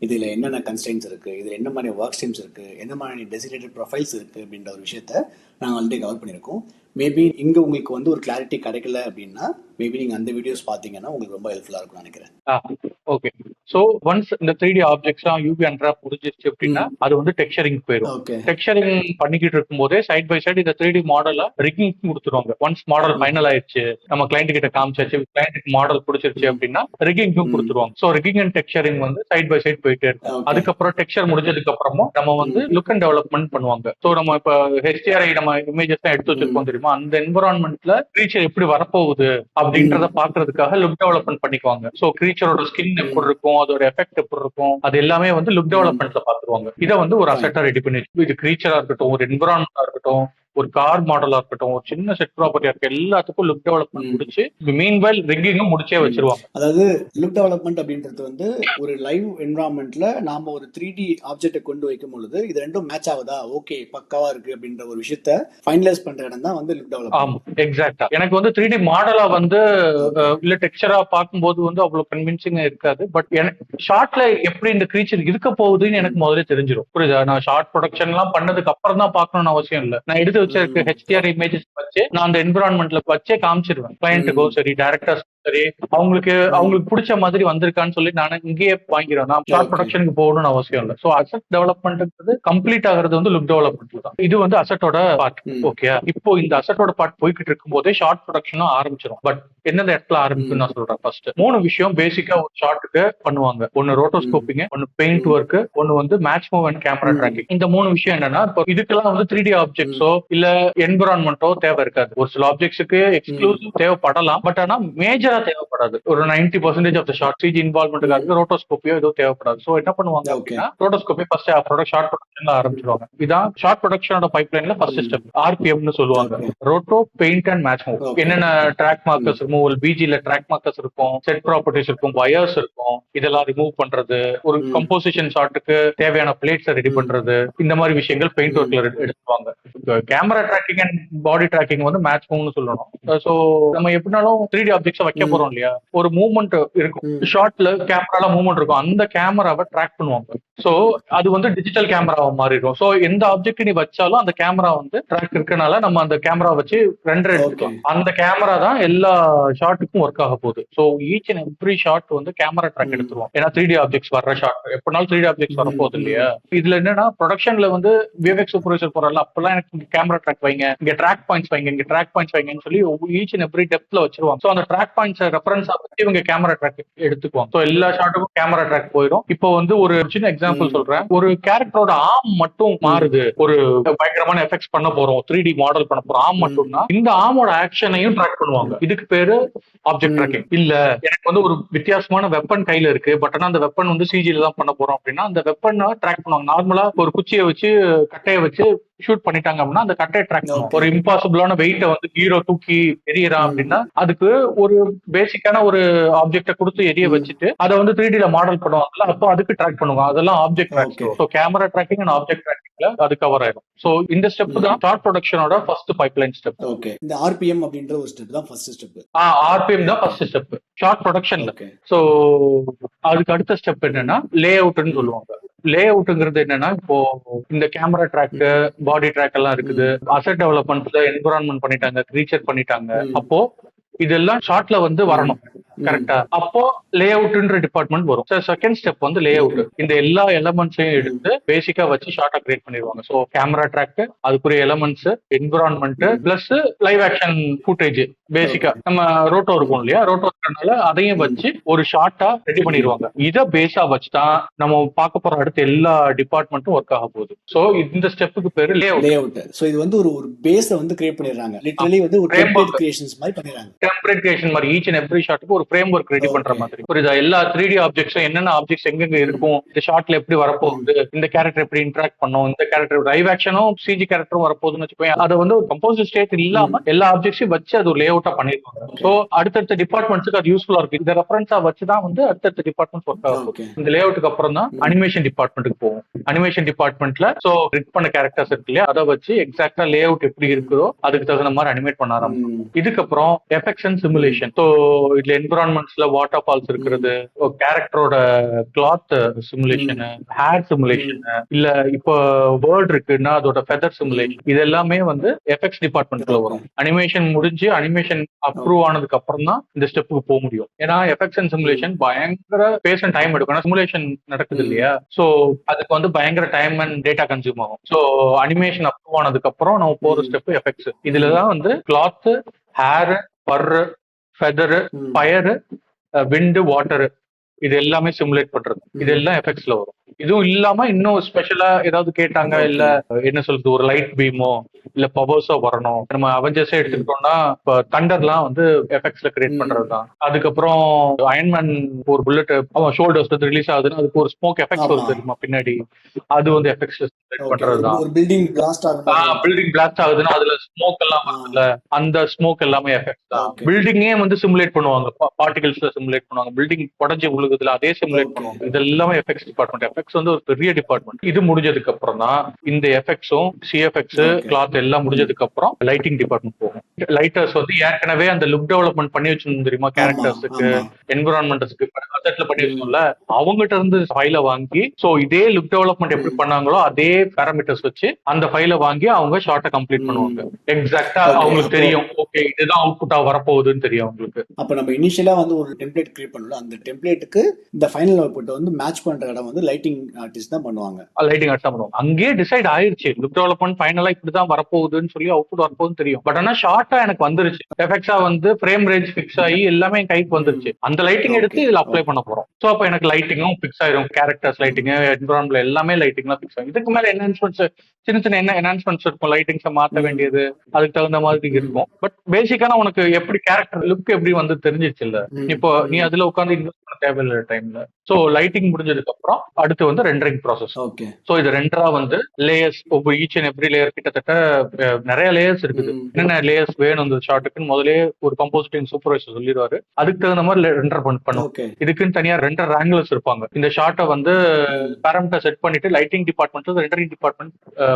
இதில் என்னென்ன கன்ஸ்ட்ரெயின்ஸ் இருக்குது, இதில் என்ன மாதிரி ஒர்க் ஸ்ட்ரீம்ஸ் இருக்குது, என்ன மாதிரி டெசிக்னேட்டட் ப்ரொஃபைல்ஸ் இருக்குது அப்படின்ற ஒரு விஷயத்த நாங்கள் ஆல்ரெடி கவர் பண்ணியிருக்கோம். மேபி இங்கே உங்களுக்கு வந்து ஒரு கிளாரிட்டி கிடைக்கல அப்படின்னா மேபி நீங்கள் அந்த வீடியோஸ் பார்த்தீங்கன்னா உங்களுக்கு ரொம்ப ஹெல்ப்ஃபுல்லாக இருக்கும்னு நினைக்கிறேன். ஓகே. சோ ஒன்ஸ் இந்த 3D ஆப்ஜெக்ட்ஸ் யூவி அன்ராப் முடிஞ்சிருச்சு அப்படின்னா அது வந்து டெக்ஸ்சரிங் போயிடும். ஓகே. டெக்ஸ்சரிங் பண்ணிக்கிட்டு இருக்கும்போதே சைட் பை சைடு இந்த 3D மாடலை ரிக்கிங் கொடுத்துருவாங்க. ஒன்ஸ் மாடல் ஃபைனல் ஆயிடுச்சு, நம்ம கிளைண்ட் கிட்ட காமிச்சாச்சு, கிளைண்ட்டுக்கு மாடல் பிடிச்சிருச்சு அப்படின்னா ரிக்கிங்கும் கொடுத்துருவாங்க. சோ ரிக்கிங் அண்ட் டெக்ஸ்சரிங் வந்து சைட் பை சைட் போயிட்டே இருக்கும். அதுக்கப்புறம் டெக்ஸ்சர் முடிஞ்சதுக்கு அப்புறமும் நம்ம வந்து லுக் அண்ட் டெவலப்மெண்ட் பண்ணுவாங்க. சோ நம்ம இப்ப HDRI நம்ம இமேஜஸ் தான் எடுத்து வச்சிருக்கோம் தெரியுமா, அந்த என்விரான்மெண்ட்ல கிரீச்சர் எப்படி வரப்போகுது அப்படின்றத பாக்குறதுக்காக லுக் டெவலப்மெண்ட் பண்ணிக்குவாங்க. சோ கிரீச்சரோட ஸ்கின் எப்படி இருக்கும், அதோட எஃபெக்ட் எப்படி இருக்கும், அது எல்லாமே வந்து லுக் டெவலப்மெண்ட்ல பாத்துருவாங்க. இதை வந்து ஒரு அசெட்டா ரெடி பண்ணி, இது கிரீச்சரா இருக்கட்டும், ஒரு என்விரான்மெண்டா இருக்கட்டும், ஒரு கார் மாடலா இருக்கட்டும், ஒரு சின்ன செட் ப்ராப்பர்ட்டியா இருக்க எல்லாத்துக்கும் லுக் டெவலப்மெண்ட் முடிச்சு மீன்வைல் ரிக்கிங்கும் முடிச்சே வச்சிருவாங்க. அதாவது லுக் டெவலப்மெண்ட் அப்படின்றது வந்து ஒரு லைவ் என்விரான்மெண்ட்ல நாம ஒரு 3D ஆப்ஜெக்ட்டை கொண்டு வைக்கும் பொழுது இது ரெண்டும் மேட்ச் ஆகுதா, ஓகே பக்காவா இருக்கு அப்படின்ற ஒரு விஷயத்த ஃபைனலைஸ் பண்ற இடம் தான் வந்து லுக் டெவலப்மெண்ட். ஆமா, எக்ஸாக்ட்டா. எனக்கு வந்து 3D மாடலா வந்து இல்ல டெக்ஸ்சரா பார்க்கும்போது வந்து அவ்வளவு கன்வின்சிங்கா இருக்காது. பட் எனக்கு ஷார்ட்ல எப்படி இந்த கிரீச்சர் இருக்க போகுதுன்னு எனக்கு முதல்ல தெரிஞ்சிடும். புரியுதா? நான் ஷார்ட் ப்ரொடக்ஷன் எல்லாம் பண்ணதுக்கு அப்புறம் தான் பார்க்கணும்னு அவசியம் இல்லை. நான் எடுத்து வச்சிருக்க HDRI இமேஜஸ் வச்சு நான் அந்த என்விரான்மெண்ட்ல வச்சே காமிச்சிருவேன். கிளைண்ட்டுக்கோ சரி, டைரக்டர்ஸ் சரி, அவங்களுக்கு பிடிச்ச மாதிரி வந்திருக்கான்னு சொல்லி நான் இங்கேயே வாங்கிடுவேன். நான் ஷார்ட் ப்ரொடக்ஷனுக்கு போகணும்னு அவசியம் இல்லை. சோ அசெட் டெவலப்மெண்ட் கம்ப்ளீட் ஆகிறது வந்து லுக் டெவலப்மெண்ட் தான். இது வந்து அசெட்டோட பார்ட். ஓகே, இப்போ இந்த அசெட்டோட பார்ட் போய்கிட்டு இருக்கும் போதே ஷார்ட் ப்ரொடக்ஷனும் ஆரம்பிச்சிடும். பட் எந்தெந்த இடத்துல ஆரம்பிக்கும் நான் சொல்றேன். ஃபர்ஸ்ட் 3 விஷயம் பேசிக்கா ஒரு ஷார்ட்டுக்கு பண்ணுவாங்க. ஒன்னு ரோட்டோஸ்கோப்பிங், ஒன்னு பெயிண்ட் ஒர்க், ஒன்னு வந்து match move and camera tracking. இந்த 3 விஷயம் என்னன்னா, இப்போ இதுக்கெல்லாம் வந்து 3D ஆப்ஜெக்ட்ஸோ இல்ல என்விரான்மெண்டோ தேவை இருக்காது. ஒரு சில ஆப்ஜெக்ட்ஸுக்கு எக்ஸ்க்ளூசிவ் தேவைப்படலாம். பட் ஆனா மேஜரா தேவைப்படாது. ஒரு 90% ஆஃப் த ஷார்ட் CG இன்வால்வ்மெண்ட்காக ரோட்டோஸ்கோப்பியோ ஏதோ தேவைப்படாது. சோ என்ன பண்ணுவாங்க அப்படின்னா, ரோட்டோஸ்கோப்பி ஃபர்ஸ்ட் ஷார்ட் ப்ரொடக்ஷன்ல ஆரம்பிச்சிருவாங்க. இதான் ஷார்ட் ப்ரொடக்ஷனோட பைப்லைன்ல ஃபர்ஸ்ட் ஸ்டெப். RPMனு சொல்லுவாங்க. Roto, paint and match move. என்னென்ன ட்ராக் மார்க்கர்ஸ் ரிமூவல், BGல ட்ராக் மார்க்கர்ஸ் இருக்கும், செட் ப்ராப்பர்ட்டிஸ் இருக்கும், வயர்ஸ் இருக்கும், இதெல்லாம் ரிமூவ் பண்றது, ஒரு கம்போசிஷன் ஷாட்டுக்கு தேவையான பிளேட்ஸ் ரெடி பண்றது, இந்த மாதிரி விஷயங்கள் பெயிண்ட் ஒர்க்ல எடுத்துவாங்க. Camera tracking and body tracking வந்து மேட்ச் மூவ்னு சொல்லணும். சோ நம்ம எப்படினாலும் 3D ஆப்ஜெக்ட்ஸ் வைக்க போறோம் இல்லையா, ஒரு மூவ்மெண்ட் இருக்கும். ஷார்ட்ல கேமரால மூவ்மெண்ட் இருக்கும், அந்த கேமராவை ட்ராக் பண்ணுவாங்க. சோ அது வந்து டிஜிட்டல் கேமராவா மாறிடும். சோ எந்த ஆப்ஜெக்ட் நீ வச்சாலும் அந்த கேமரா வந்து ட்ராக் இருக்கனால நம்ம அந்த கேமரா வச்சு ரெண்டர் எடுத்துக்கலாம். அந்த கேமரா தான் எல்லா ஷாட்டுக்கும் ஒர்க் ஆக போகுது. So each and every shot வந்து கேமரா ட்ராக் எடுத்துருவோம். ஏன்னா 3D ஆப்ஜெக்ட்ஸ் வர்ற ஷாட் எப்படினாலும் 3D ஆப்ஜெக்ட்ஸ் வர போகுது இல்லையா. இதுல என்னன்னா, ப்ரொடக்ஷன்ல வந்து VFX சூப்பர்வைசர் போறல அப்பெல்லாம் எனக்கு கேமரா ட்ராக் வைங்க, இங்க ட்ராக் பாயிண்ட்ஸ் வைங்க, இங்க ட்ராக் பாயிண்ட்ஸ் வைங்கன்னு சொல்லி ஈச் அண்ட் எவ்ரி டெப்த்ல வச்சிருவாங்க. சோ அந்த ட்ராக் பாயிண்ட்ஸ் ரெஃபரன்ஸ் ஆச்சு இவங்க கேமரா ட்ராக் எடுத்துக்குவாங்க. சோ எல்லா ஷாட்டுக்கும் கேமரா ட்ராக் போயிடும். இப்போ வந்து ஒரு சின்ன எக்ஸாம்பிள் சொல்றேன். ஒரு கேரக்டரோட ஆர்ம் மட்டும் மாறுது, ஒரு பயங்கரமான எஃபெக்ட்ஸ் பண்ண போறோம், 3D மாடல் பண்ண போறோம், ஆர்ம் மட்டும்னா இந்த ஆர்மோட ஆக்ஷனையும் ட்ராக் பண்ணுவாங்க. இதுக்கு பேரு ஆப்ஜெக்ட் ட்ராக்கிங். இல்ல எனக்கு வந்து ஒரு வித்தியாசமான வெப்பன் கையில இருக்கு, பட் ஆனா அந்த வெப்பன் வந்து CGல தான் பண்ண போறோம் அப்படின்னா அந்த வெப்பனை ட்ராக் பண்ணுவாங்க. நார்மலா ஒரு குச்சியை வச்சு கட்டையை வச்சு ஷூட் பண்ணிட்டாங்க அப்படின்னா அந்த கட்டையை ட்ராக் பண்ணுவோம். ஒரு இம்பாசிபிளான வெயிட்ட வந்து ஹீரோ தூக்கி எரியறான் அப்படின்னா அதுக்கு ஒரு பேசிக்கான ஒரு ஆப்ஜெக்ட கொடுத்து எரிய வச்சுட்டு அதை வந்து 3Dல மாடல் பண்ணுவாங்கல்ல, அப்போ அதுக்கு ட்ராக் பண்ணுவாங்க. அதெல்லாம் object track. So camera tracking and object ட்ராக்கிங்ல அது கவர் ஆயிடும். சோ இந்த ஸ்டெப் தான் ஷார்ட் ப்ரொடக்ஷனோட ஃபர்ஸ்ட் பைப்லைன் ஸ்டெப். ஓகே, இந்த RPM அப்படின்ற ஒரு ஸ்டெப் தான் ஃபர்ஸ்ட் ஸ்டெப். RPM தான் ஃபர்ஸ்ட் ஸ்டெப் ஷார்ட் ப்ரொடக்ஷன்ல. சோ அதுக்கு அடுத்த ஸ்டெப் என்னன்னா லே அவுட்னு சொல்லுவாங்க. லே அவுட்ங்கிறது என்னன்னா, இப்போ இந்த கேமரா ட்ராக், பாடி ட்ராக் எல்லாம் இருக்குது, அசெட் டெவலப்மெண்ட்ல என்விரான்மெண்ட் பண்ணிட்டாங்க, கிரீச்சர் பண்ணிட்டாங்க. அப்போ இதெல்லாம் ஷார்ட்ல வந்து வரணும் கரெக்டா. அப்போ லே அவுட்ன்ற டிபார்ட்மெண்ட் வரும். செகண்ட் ஸ்டெப் வந்து லே அவுட். இந்த எல்லா எலமெண்ட்ஸையும் எடுத்து பேசிக்கா வச்சு ஷார்ட்டா கிரியேட் பண்ணிடுவாங்க. சோ கேமரா ட்ராக், அதுக்குரிய elements, environment plus live action footage. பேசிக்கா நம்ம ரோட்டோ இருக்கும் இல்லையா, ரோட்டோ இருக்கறனால அதையும் வச்சு ஒரு ஷார்ட்டா ரெடி பண்ணிடுவாங்க. இதை பேஸா வச்சுதான் நம்ம பார்க்க போற அடுத்த எல்லா டிபார்ட்மெண்ட்டும் ஒர்க் ஆக போகுது. சோ இந்த ஸ்டெப்புக்கு பேரு லே அவுட். சோ இது வந்து ஒரு பேஸ வந்து கிரியேட் பண்ணிடுறாங்க. லிட்டரலி வந்து ஒரு டெம்ப்ளேட் கிரியேஷன்ஸ் மாதிரி பண்ணிடுறாங்க. டெம்ப்ளேட் கிரியேஷன் மாதிரி ஈச் அண்ட் எவ்ரி ஷாட்டுக்கு ஒரு ஃப்ரேம் ஒர்க் ரெடி பண்ற மாதிரி. புரியுதா? எல்லா 3D ஆப்ஜெக்ட்ஸும் என்னென்ன ஆப்ஜெக்ட்ஸ் எங்கெங்க இருக்கும், இந்த ஷாட்ல எப்படி வரப்போகுது, இந்த கேரக்டர் எப்படி இன்டராக்ட் பண்ணும், இந்த கேரக்டர் லைவ் ஆக்ஷனும் CG கேரக்டரும் வரப்போகுதுன்னு வச்சுக்கோங்க. அதை வந்து ஒரு கம்போசிட் ஸ்டேட் இல்லாம எல்லா ஆப்ஜெக்ட்ஸையும் வச்சு அது ஒரு லே அவுட்டா பண்ணிருப்பாங்க. சோ அடுத்தடுத்த டிபார்ட்மெண்ட்ஸ்க்கு அது யூஸ்ஃபுல்லா இருக்கு. இந்த ரெஃபரன்ஸா வச்சுதான் வந்து அடுத்தடுத்த டிபார்ட்மெண்ட்ஸ் ஒர்க் ஆகும். இந்த லே அவுட்டுக்கு அப்புறம் தான் அனிமேஷன் டிபார்ட்மெண்ட்டுக்கு போகும். அனிமேஷன் டிபார்ட்மெண்ட்ல சோ ரிட் பண்ண கேரக்டர்ஸ் இருக்கு இல்லையா, அதை வச்சு எக்ஸாக்டா லே அவுட் எப்படி இருக்குதோ அதுக்கு தகுந்த மாதிரி அனிமேட் பண்ண ஆரம்பிக்கும். இதுக்கப்புறம் எஃபெக்ட்ஸ் அண்ட் சிமுலேஷன். சோ இதுல என்விரான்மெண்ட் என்விரான்மெண்ட்ஸ்ல வாட்டர் ஃபால்ஸ் இருக்கிறது, கேரக்டரோட கிளாத் சிமுலேஷன், ஹேர் சிமுலேஷன், இல்ல இப்போ வேர்ட் இருக்குன்னா அதோட ஃபெதர் சிமுலேஷன், இது எல்லாமே வந்து எஃபெக்ட்ஸ் டிபார்ட்மெண்ட்ல வரும். அனிமேஷன் முடிஞ்சு அனிமேஷன் அப்ரூவ் ஆனதுக்கு அப்புறம் தான் இந்த ஸ்டெப்புக்கு போக முடியும். ஏன்னா எஃபெக்ட்ஸ் அண்ட் சிமுலேஷன் பயங்கர பேஸ் அண்ட் டைம் எடுக்கும். சிமுலேஷன் நடக்குது இல்லையா, சோ அதுக்கு வந்து பயங்கர டைம் அண்ட் டேட்டா கன்சியூம் ஆகும். சோ அனிமேஷன் அப்ரூவ் ஆனதுக்கு அப்புறம் நம்ம போற ஸ்டெப் எஃபெக்ட்ஸ். இதுலதான் வந்து cloth, hair, per, feather, fire, wind, water, இது எல்லாமே சிமுலேட் பண்றது. இது எல்லாம் எஃபெக்ட்ஸ்ல வரும். இதுவும் இல்லாம இன்னும் ஸ்பெஷலா ஏதாவது கேட்டாங்க, இல்ல என்ன சொல்றது, ஒரு லைட் பீமோ இல்ல பவர்ஸோ வரணும். நம்ம அவெஞ்சர்ஸே எடுத்துக்கிட்டோம்னா இப்ப தண்டர்லாம் வந்து எஃபெக்ட்ஸ்ல கிரியேட் பண்றதுதான். அதுக்கப்புறம் அயன்மேன் ஒரு புல்லட் அவன் ஷோல்டர்ஸ் வந்து ரிலீஸ் ஆகுதுன்னா அதுக்கு ஒரு ஸ்மோக் எஃபெக்ட்ஸ் வருது தெரியுமா பின்னாடி, அது வந்து எஃபெக்ட்ஸ்ல கிரியேட் பண்றதுதான். பில்டிங் பிளாஸ்ட் ஆகுதுன்னா அதுல ஸ்மோக் எல்லாம் வருதுல்ல, அந்த ஸ்மோக் எல்லாமே எஃபெக்ட்ஸ் தான். பில்டிங்கே வந்து சிமுலேட் பண்ணுவாங்க, பார்ட்டிகல்ஸ்ல சிமுலேட் பண்ணுவாங்க. பில்டிங் உடஞ்சி உழுகுதுல அதே சிமுலேட் பண்ணுவாங்க. இது எல்லாமே எஃபெக்ட்ஸ் டிபார்ட்மெண்ட். எஃபெக்ட்ஸ் வந்து ஒரு பெரிய டிபார்ட்மெண்ட். இது முடிஞ்சதுக்கு அப்புறம் தான் இந்த எஃபெக்ட்ஸும் சிஎஃப்எக்ஸ் கிளாத் எல்லாம் முடிஞ்சதுக்கு அப்புறம் லைட்டிங் டிபார்ட்மெண்ட் போகும். லைட்டர்ஸ் வந்து ஏற்கனவே அந்த லுக் டெவலப்மெண்ட் பண்ணி வச்சிருந்தோம் தெரியுமா, கேரக்டர்ஸுக்கு, என்விரான்மெண்ட்ஸ்க்கு அசெட்ல பண்ணி வச்சோம்ல, அவங்ககிட்ட இருந்து ஃபைலை வாங்கி, சோ இதே லுக் டெவலப்மெண்ட் எப்படி பண்ணாங்களோ அதே பேராமீட்டர்ஸ் வச்சு அந்த ஃபைலை வாங்கி அவங்க ஷார்ட்டை கம்ப்ளீட் பண்ணுவாங்க. எக்ஸாக்டா அவங்களுக்கு தெரியும், ஓகே இதுதான் அவுட்புட்டா வரப்போகுதுன்னு தெரியும் அவங்களுக்கு. அப்ப நம்ம இனிஷியலா வந்து ஒரு டெம்ப்ளேட் கிரியேட் பண்ணல, அந்த டெம்ப்ளேட்டுக்கு இந்த ஃபைனல் அவுட்புட் வந்து மேட்ச் பண்ற இடம் வந்து லைட்டிங் ஆர்டிஸ்ட் தான் பண்ணுவாங்க. லைட்டிங் ஆர்டிஸ்ட் தான் பண்ணுவாங்க. அங்கேயே டிசைட் ஆயிருச்சு லுக் டெவலப்மெண்ட் ஃபைனலா இப்படிதான் வரப்போகுதுன்னு சொல்லி அவுட்புட் வரப்போகுதுன்னு தெரியும். பட் ஆனா ஷார்ட்டா எனக்கு வந்துருச்சு, எஃபெக்ட்ஸா வந்து ஃப்ரேம் ரேஞ்ச் ஃபிக்ஸ் ஆகி எல்லாமே என் கைக்கு வந்துருச்சு. அந்த லைட்டிங் எடுத்து இதுல அப்ளை பண்ண போறோம். சோ அப்ப எனக்கு லைட்டிங்கும் ஃபிக்ஸ் ஆயிரும், கேரக்டர்ஸ் லைட்டிங், என்விரான்மெண்ட் எல்லாமே லைட்டிங்லாம் ஃபிக்ஸ் ஆகும். இதுக்கு மேல என்ஹான்ஸ்மெண்ட்ஸ் சின்ன சின்ன என்ன என்ஹான்ஸ்மெண்ட்ஸ் இருக்கும், லைட்டிங்ஸை மாற்ற வேண்டியது, அதுக்கு தகுந்த மாதிரி இருக்கும். பட் பேசிக்கான உனக்கு எப்படி கேரக்டர் லுக் எப்படி வந்து தெரிஞ்சிச்சு இல்ல, இப்போ நீ அதுல உட்காந்து இன்வெஸ்ட் பண்ண தேவையில்லை டைம்ல. சோ லைட்டிங் முடிஞ்சதுக்கு அப்புறம் அடுத்து வந்து ரெண்டரிங் ப்ராசஸ். சோ இது ரெண்டரா வந்து லேயர்ஸ், ஒவ்வொரு ஈச் அண்ட் எவ்ரி லேயர் கிட்டத்தட்ட நிறைய லேயர்ஸ் இருக்குது. என்னென்ன லேயர்ஸ் வேணும் இந்த ஷாட்டுக்குன்னு முதலே ஒரு கம்போசிட்டிங் சூப்பர்வைசர் சொல்லிடுவாரு. அதுக்கு தகுந்த மாதிரி ரெண்டர் பண்ணும். இதுக்குன்னு தனியா ரெண்டர் ஆங்கிள்ஸ் இருப்பாங்க. இந்த ஷாட்டை வந்து பேராமீட்டர் செட் பண்ணிட்டு lighting department rendering department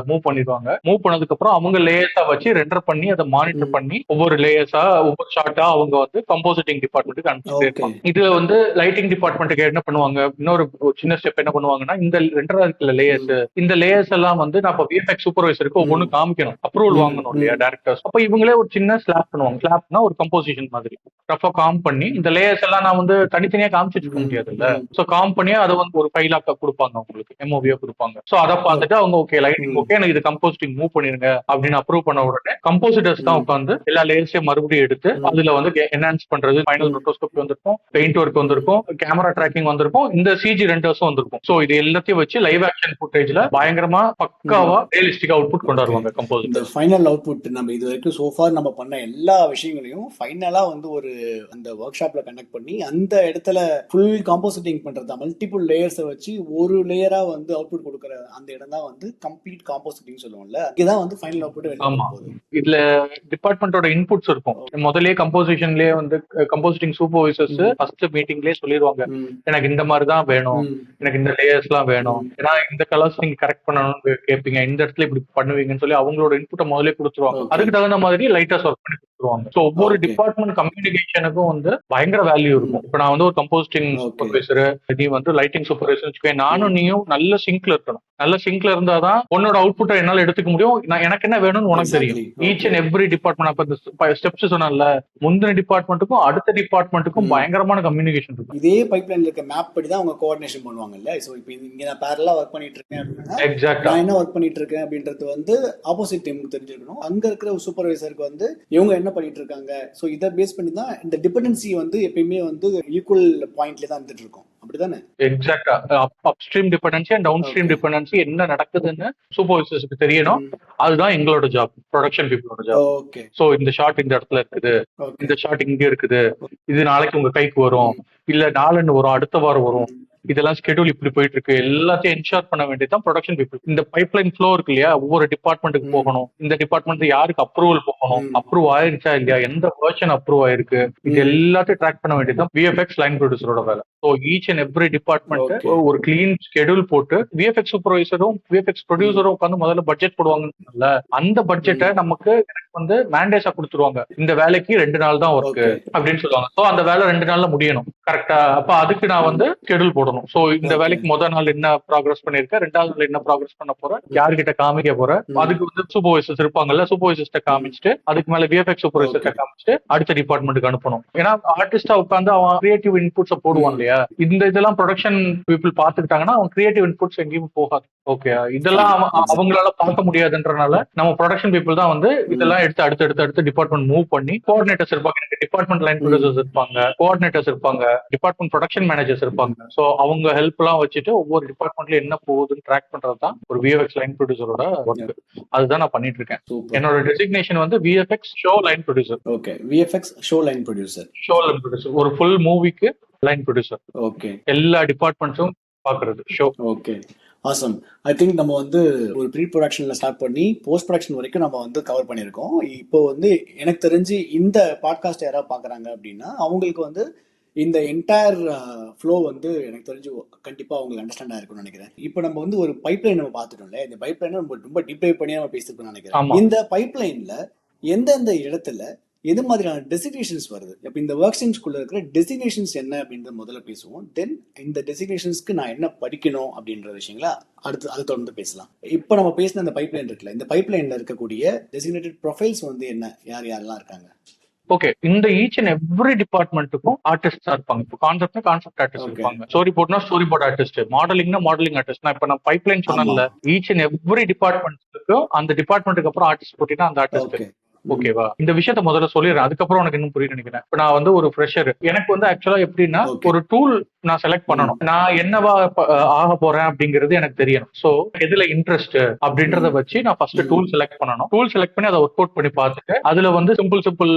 move பண்ணிடுவாங்க. மூவ் பண்ணதுக்கு அப்புறம் அவங்க லேயர்ஸா வச்சு ரெண்டர் பண்ணி அதை மானிட்டர் பண்ணி ஒவ்வொரு லேயர்ஸா ஒவ்வொரு ஷாட்டா அவங்க வந்து கம்போசிட்டிங் டிபார்ட்மெண்ட்டுக்கு அனுப்பிச்சிட்டே இருப்பாங்க. இதுல வந்து லைட்டிங் டிபார்ட்மெண்ட்டுக்கு என்ன பண்ணுவாங்க, இன்னொரு சின்ன ஸ்டெப் என்ன பண்ணுவாங்கன்னா, இந்த ரெண்டரா இருக்கிற லேயர்ஸ், இந்த லேயர்ஸ் எல்லாம் வந்து நான் இப்போ விஎஃப்எக்ஸ் சூப்பர்வைசருக்கு ஒவ்வொன்று காமிக்கணும், அப்ரூவல் வாங்கணும் இல்லையா டேரக்டர்ஸ். அப்ப இவங்களே ஒரு சின்ன ஸ்லாப் பண்ணுவாங்க. ஸ்லாப்னா ஒரு கம்போசிஷன் மாதிரி ரஃபா காம் பண்ணி, இந்த லேயர்ஸ் எல்லாம் நான் வந்து தனித்தனியா காமிச்சிட்டு இருக்க முடியாது இல்ல, சோ காம் பண்ணி அதை வந்து ஒரு ஃபைலாக்க கொடுப்பாங்க, உங்களுக்கு எம்ஓவியா கொடுப்பாங்க. சோ அதை பார்த்துட்டு அவங்க ஓகே லைட்டிங் ஓகே எனக்கு இது கம்போசிட்டிங் மூவ் பண்ணிருங்க அப்படின்னு அப்ரூவ் பண்ண உடனே கம்போசிட்டர்ஸ் தான் உட்காந்து எல்லா லேயர்ஸையும் மறுபடியும் எடுத்து அதுல வந்து என்ஹான்ஸ் பண்றது, ஃபைனல் ரொட்டோஸ்கோபி வந்திருக்கும், பெயிண்ட் ஒர்க் வந்திருக்கும், கேமரா ட்ராக்கிங் வந்திருக்கும், இந்த சிஜி ரெண்டர்ஸும் வந்திருக்கும். சோ இது எல்லாத்தையும் வச்சு லைவ் ஆக்ஷன் ஃபுட்டேஜ்ல பயங்கரமா பக்காவா ரியலிஸ்டிக் அவுட்புட் கொண்டு வருவாங்க கம்போசிட்டர். ஃபைனல் அவுட்புட் நம்ம இது வரைக்கும் சோஃபார் நம்ம பண்ண எல்லா விஷயங்களையும் ஃபைனலா வந்து ஒரு அந்த ஒர்க் ஷாப்ல கனெக்ட் பண்ணி அந்த இடத்துல ஃபுல் காம்போசிட்டிங் பண்றதா, மல்டிபிள் லேயர்ஸை வச்சு ஒரு லேயரா வந்து அவுட்புட் கொடுக்குற அந்த இடம் தான் வந்து கம்ப்ளீட் காம்போசிட்டிங் சொல்லுவோம்ல. இதுதான் வந்து ஃபைனல் அவுட்புட். ஆமா, இதுல டிபார்ட்மெண்டோட இன்புட்ஸ் இருக்கும். முதல்லயே கம்போசிஷன்லயே வந்து கம்போசிட்டிங் சூப்பர்வைசர்ஸ் ஃபர்ஸ்ட் மீட்டிங்லயே சொல்லிடுவாங்க, எனக்கு இந்த மாதிரி தான் வேணும், எனக்கு இந்த லேயர்ஸ் எல்லாம் வேணும், ஏன்னா இந்த கலர்ஸ் நீங்க கரெக்ட் பண்ணணும்னு கேட்பீங்க, இந்த இடத்துல இப்படி பண்ணுவீங்கன்னு சொல்லி அவங்களோட இன்புட்டை முதல்ல கொடுத்துருவாங்க. அதுக்கு தகுந்த மாதிரி லைட்டர்ஸ் ஒர்க் பண்ணி கொடுத்துருவாங்க. சோ ஒவ்வொரு டிபார்ட்மெண்ட் கம்யூனிகேஷனுக்கும் வந்து பயங்கர வேல்யூ இருக்கும். இப்ப நான் வந்து ஒரு கம்போசிட்டிங் சூப்பர்வைசர், நீ வந்து லைட்டிங் சூப்பர்வைசர் வச்சுக்கோ, நானும் நீயும் நல்ல சிங்க்ல இருக்கணும். நல்ல சிங்க்ல இருந்தாதான் உன்னோட அவுட்புட்டை என்னால எடுத்துக்க முடியும். எனக்கு என்ன வேணும்னு உனக்கு தெரியும். ஈச் அண்ட் எவ்ரி டிபார்ட்மெண்ட், அப்ப ஸ்டெப்ஸ் சொன்னல, முந்தின டிபார்ட்மெண்ட்டுக்கும் அடுத்த டிபார்ட்மெண்ட்டுக்கும் பயங்கரமான கம்யூனிகேஷன் இருக்கும். இதே பைப்லைன்ல இருக்க மேப் படி தான் அவங்க கோஆர்டினேஷன் பண்ணுவாங்கல்ல. சோ இப்போ இங்க நான் பேரலா வர்க் பண்ணிட்டு இருக்கேன் அப்படின்னா எக்ஸாக்ட்டா நான் என்ன வர்க் பண்ணிட்டு இருக்கேன் அப்படின்றது வந்து ஆப்போசிட் டீமுக்கு தெரிஞ்சிருக்கணும். அங்க இருக்கிற சூப்பர்வைசருக்கு வந்து இவங்க என்ன பண்ணிட்டு இருக்காங்க. சோ இதை பேஸ் பண்ணி தான் இந்த டிபெண்டன்சி வந்து எப்பயுமே வந்து ஈக்குவல் பாயிண்ட்ல தான் வந்துட்டு இருக்கும். அப்படிதானே? Exactly. Upstream dependency and downstream dependency என்ன நடக்குதுன்னு சூப்பர்வைசர்ஸ்க்கு தெரியணும். அதுதான் எங்களோட ஜாப், ப்ரொடக்ஷன் பீப்புளோட ஜாப். ஓகே. சோ இந்த ஷாட் இந்த இடத்துல இருக்குது, இந்த ஷாட் இங்க இருக்குது, இது நாளைக்கு உங்க கைக்கு வரும், இல்ல நாளன்னு வரும், அடுத்த வாரம் வரும், இதெல்லாம் ஸ்கெடியூல் இப்படி போயிட்டு இருக்கு, எல்லாத்தையும் என்ஷூர் பண்ண வேண்டியதுதான் ப்ரொடக்ஷன் பீப்புள். இந்த பைப்லைன் ஃப்ளோ இருக்கு இல்லையா, ஒவ்வொரு டிபார்ட்மெண்ட்டுக்கு போகணும், இந்த டிபார்ட்மெண்ட் யாருக்கு அப்ரூவல் போகணும், அப்ரூவ் ஆயிருச்சா இல்லையா, எந்த வெர்ஷன் அப்ரூவ் ஆயிருக்கு, இது எல்லாத்தையும் ட்ராக் பண்ண வேண்டியதுதான் விஎஃப்எக்ஸ் லைன் ப்ரொடியூசரோட வேலை. So each and every department Okay. ஒரு கிளீன் ஷெட்யூல் போட்டு விஎஃப்எக்ஸ் சூப்பர்வைசரும் விஎஃப்எக்ஸ் ப்ரொடியூசரும் உட்காந்து முதல்ல பட்ஜெட் போடுவாங்கல்ல, அந்த பட்ஜெட்டை நமக்கு எனக்கு வந்து மேண்டேஸா கொடுத்துருவாங்க. இந்த வேலைக்கு 2 நாள் தான் ஒர்க் Okay. அப்படின்னு சொல்லுவாங்க. ஸோ அந்த வேலை 2 நாள்ல முடியணும் கரெக்டா. அப்ப அதுக்கு நான் வந்து ஷெட்யூல் போடணும். ஸோ இந்த Okay. வேலைக்கு முதல் நாள் என்ன ப்ராக்ரஸ் பண்ணிருக்கேன், 2வது நாள் என்ன ப்ராக்ரஸ் பண்ண போறேன், யார்கிட்ட காமிக்க போறேன், அதுக்கு வந்து சூப்பர்வைசர்ஸ் இருப்பாங்கல்ல, சூப்பர்வைசர்ஸ்ட காமிச்சிட்டு அதுக்கு மேல விஎஃப்எக்ஸ் சூப்பர்வைசர்ட்ட காமிச்சிட்டு அடுத்த டிபார்ட்மெண்ட்டுக்கு அனுப்பணும். ஏன்னா ஆர்டிஸ்டா உட்காந்து அவன் கிரியேட்டிவ் இன்புட்ஸ் போடுவான் இல்லையா. இந்த இதெல்லாம் ப்ரொடக்ஷன் பீப்புள் பாத்துக்கிட்டாங்கன்னா அவன் கிரியேட்டிவ் இன்புட்ஸ் எங்கேயும் போகாது. ஓகே, இதெல்லாம் அவங்களால பார்க்க முடியாதுன்றனால நம்ம ப்ரொடக்ஷன் பீப்புள் தான் வந்து இதெல்லாம் எடுத்து அடுத்து டிபார்ட்மெண்ட் மூவ் பண்ணி கோஆர்டினேட்டர்ஸ் இருப்பாங்க, எனக்கு டிபார்ட்மெண்ட் லைன் ப்ரொடியூசர்ஸ் இருப்பாங்க, கோஆர்டினேட்டர்ஸ் இருப்பாங்க, டிபார்ட்மெண்ட் ப்ரொடக்ஷன் மேனேஜர்ஸ் இருப்பாங்க. சோ அவங்க ஹெல்ப் எல்லாம் வச்சுட்டு ஒவ்வொரு டிபார்ட்மெண்ட்ல என்ன போகுதுன்னு ட்ராக் பண்றது தான் ஒரு விஎஃப்எக்ஸ் லைன் ப்ரொடியூசரோட ஒர்க். அதுதான் நான் பண்ணிட்டு இருக்கேன். என்னோட டெசிக்னேஷன் வந்து VFX show line producer. Okay, VFX show line producer. Show line producer ஒரு ஃபுல் மூவிக்கு லைன் ப்ரொடியூசர். ஓகே, எல்லா டிபார்ட்மெண்ட்ஸும் பாக்குறது show. Okay, awesome. I think நம்ம வந்து ஒரு ப்ரீ ப்ரொடக்ஷன்ல ஸ்டார்ட் பண்ணி போஸ்ட் ப்ரொடக்ஷன் வரைக்கும் நம்ம வந்து கவர் பண்ணியிருக்கோம். இப்போ வந்து எனக்கு தெரிஞ்சு இந்த பாட்காஸ்ட் யாராவது பார்க்குறாங்க அப்படின்னா அவங்களுக்கு வந்து இந்த என்டையர் ஃப்ளோ வந்து எனக்கு தெரிஞ்சு கண்டிப்பாக அவங்களுக்கு அண்டர்ஸ்டாண்ட் ஆயிருக்கும்னு நினைக்கிறேன். இப்போ நம்ம வந்து ஒரு பைப்லைன் நம்ம பார்த்துட்டோம்ல, இந்த பைப்லைனை நம்ம ரொம்ப டீப் டைவ் பண்ணி நம்ம பேசிருக்கோம்னு நினைக்கிறேன். இந்த பைப்லைன்ல எந்தெந்த இடத்துல எது மாதிரியான டெசிக்னேஷன்ஸ் வருது, இப்போ இந்த ஒர்க் ஸ்ட்ரீம்ஸ்குள்ள இருக்கிற டெசிக்னேஷன்ஸ் என்ன அப்படின்றத முதல்ல பேசுவோம். தென் இந்த டெசிக்னேஷன்ஸ்க்கு நான் என்ன படிக்கணும் அப்படின்ற விஷயங்களா அடுத்து அதை தொடர்ந்து பேசலாம். இப்போ நம்ம பேசின அந்த பைப்லைன் இருக்குல்ல, இந்த பைப்லைன்ல இருக்கக்கூடிய டெசிக்னேட்டட் ப்ரொஃபைல்ஸ் வந்து என்ன, யார் யாரெல்லாம் இருக்காங்க? ஓகே, இந்த ஈச் அண்ட் எவ்ரி டிபார்ட்மெண்ட்டுக்கும் ஆர்டிஸ்ட் இருப்பாங்க. இப்போ கான்செப்ட்னா கான்செப்ட் ஆர்டிஸ்ட் இருப்பாங்க, ஸ்டோரி போர்ட்னா ஸ்டோரி போர்ட் ஆர்டிஸ்ட், மாடலிங்னா மாடலிங் ஆர்டிஸ்ட். நான் இப்போ நான் பைப்லைன் சொன்னேன்ல, ஈச் அண்ட் எவ்ரி டிபார்ட்மெண்ட்டுக்கும் அந்த டிபார்ட்மெண்ட்டுக்கு அப்புறம் ஆர்டிஸ்ட் போட்டினா அந்த ஆர்டிஸ்ட். ஓகேவா, இந்த விஷயத்த முதல்ல சொல்லிடுறேன், அதுக்கப்புறம் உனக்கு இன்னும் புரிய நினைக்கிறேன். இப்ப நான் வந்து ஒரு ஃப்ரெஷர், எனக்கு வந்து ஆக்சுவலா எப்படின்னா ஒரு டூல் நான் செலக்ட் பண்ணணும், நான் என்னவா ஆக போறேன் அப்படிங்கிறது எனக்கு தெரியணும். சோ எதுல இன்ட்ரெஸ்ட் அப்படின்றத வச்சு நான் ஃபர்ஸ்ட் டூல் செலக்ட் பண்ணணும். டூல் செலக்ட் பண்ணி அதை ஒர்க் அவுட் பண்ணி பார்த்துட்டு அதுல வந்து சிம்பிள்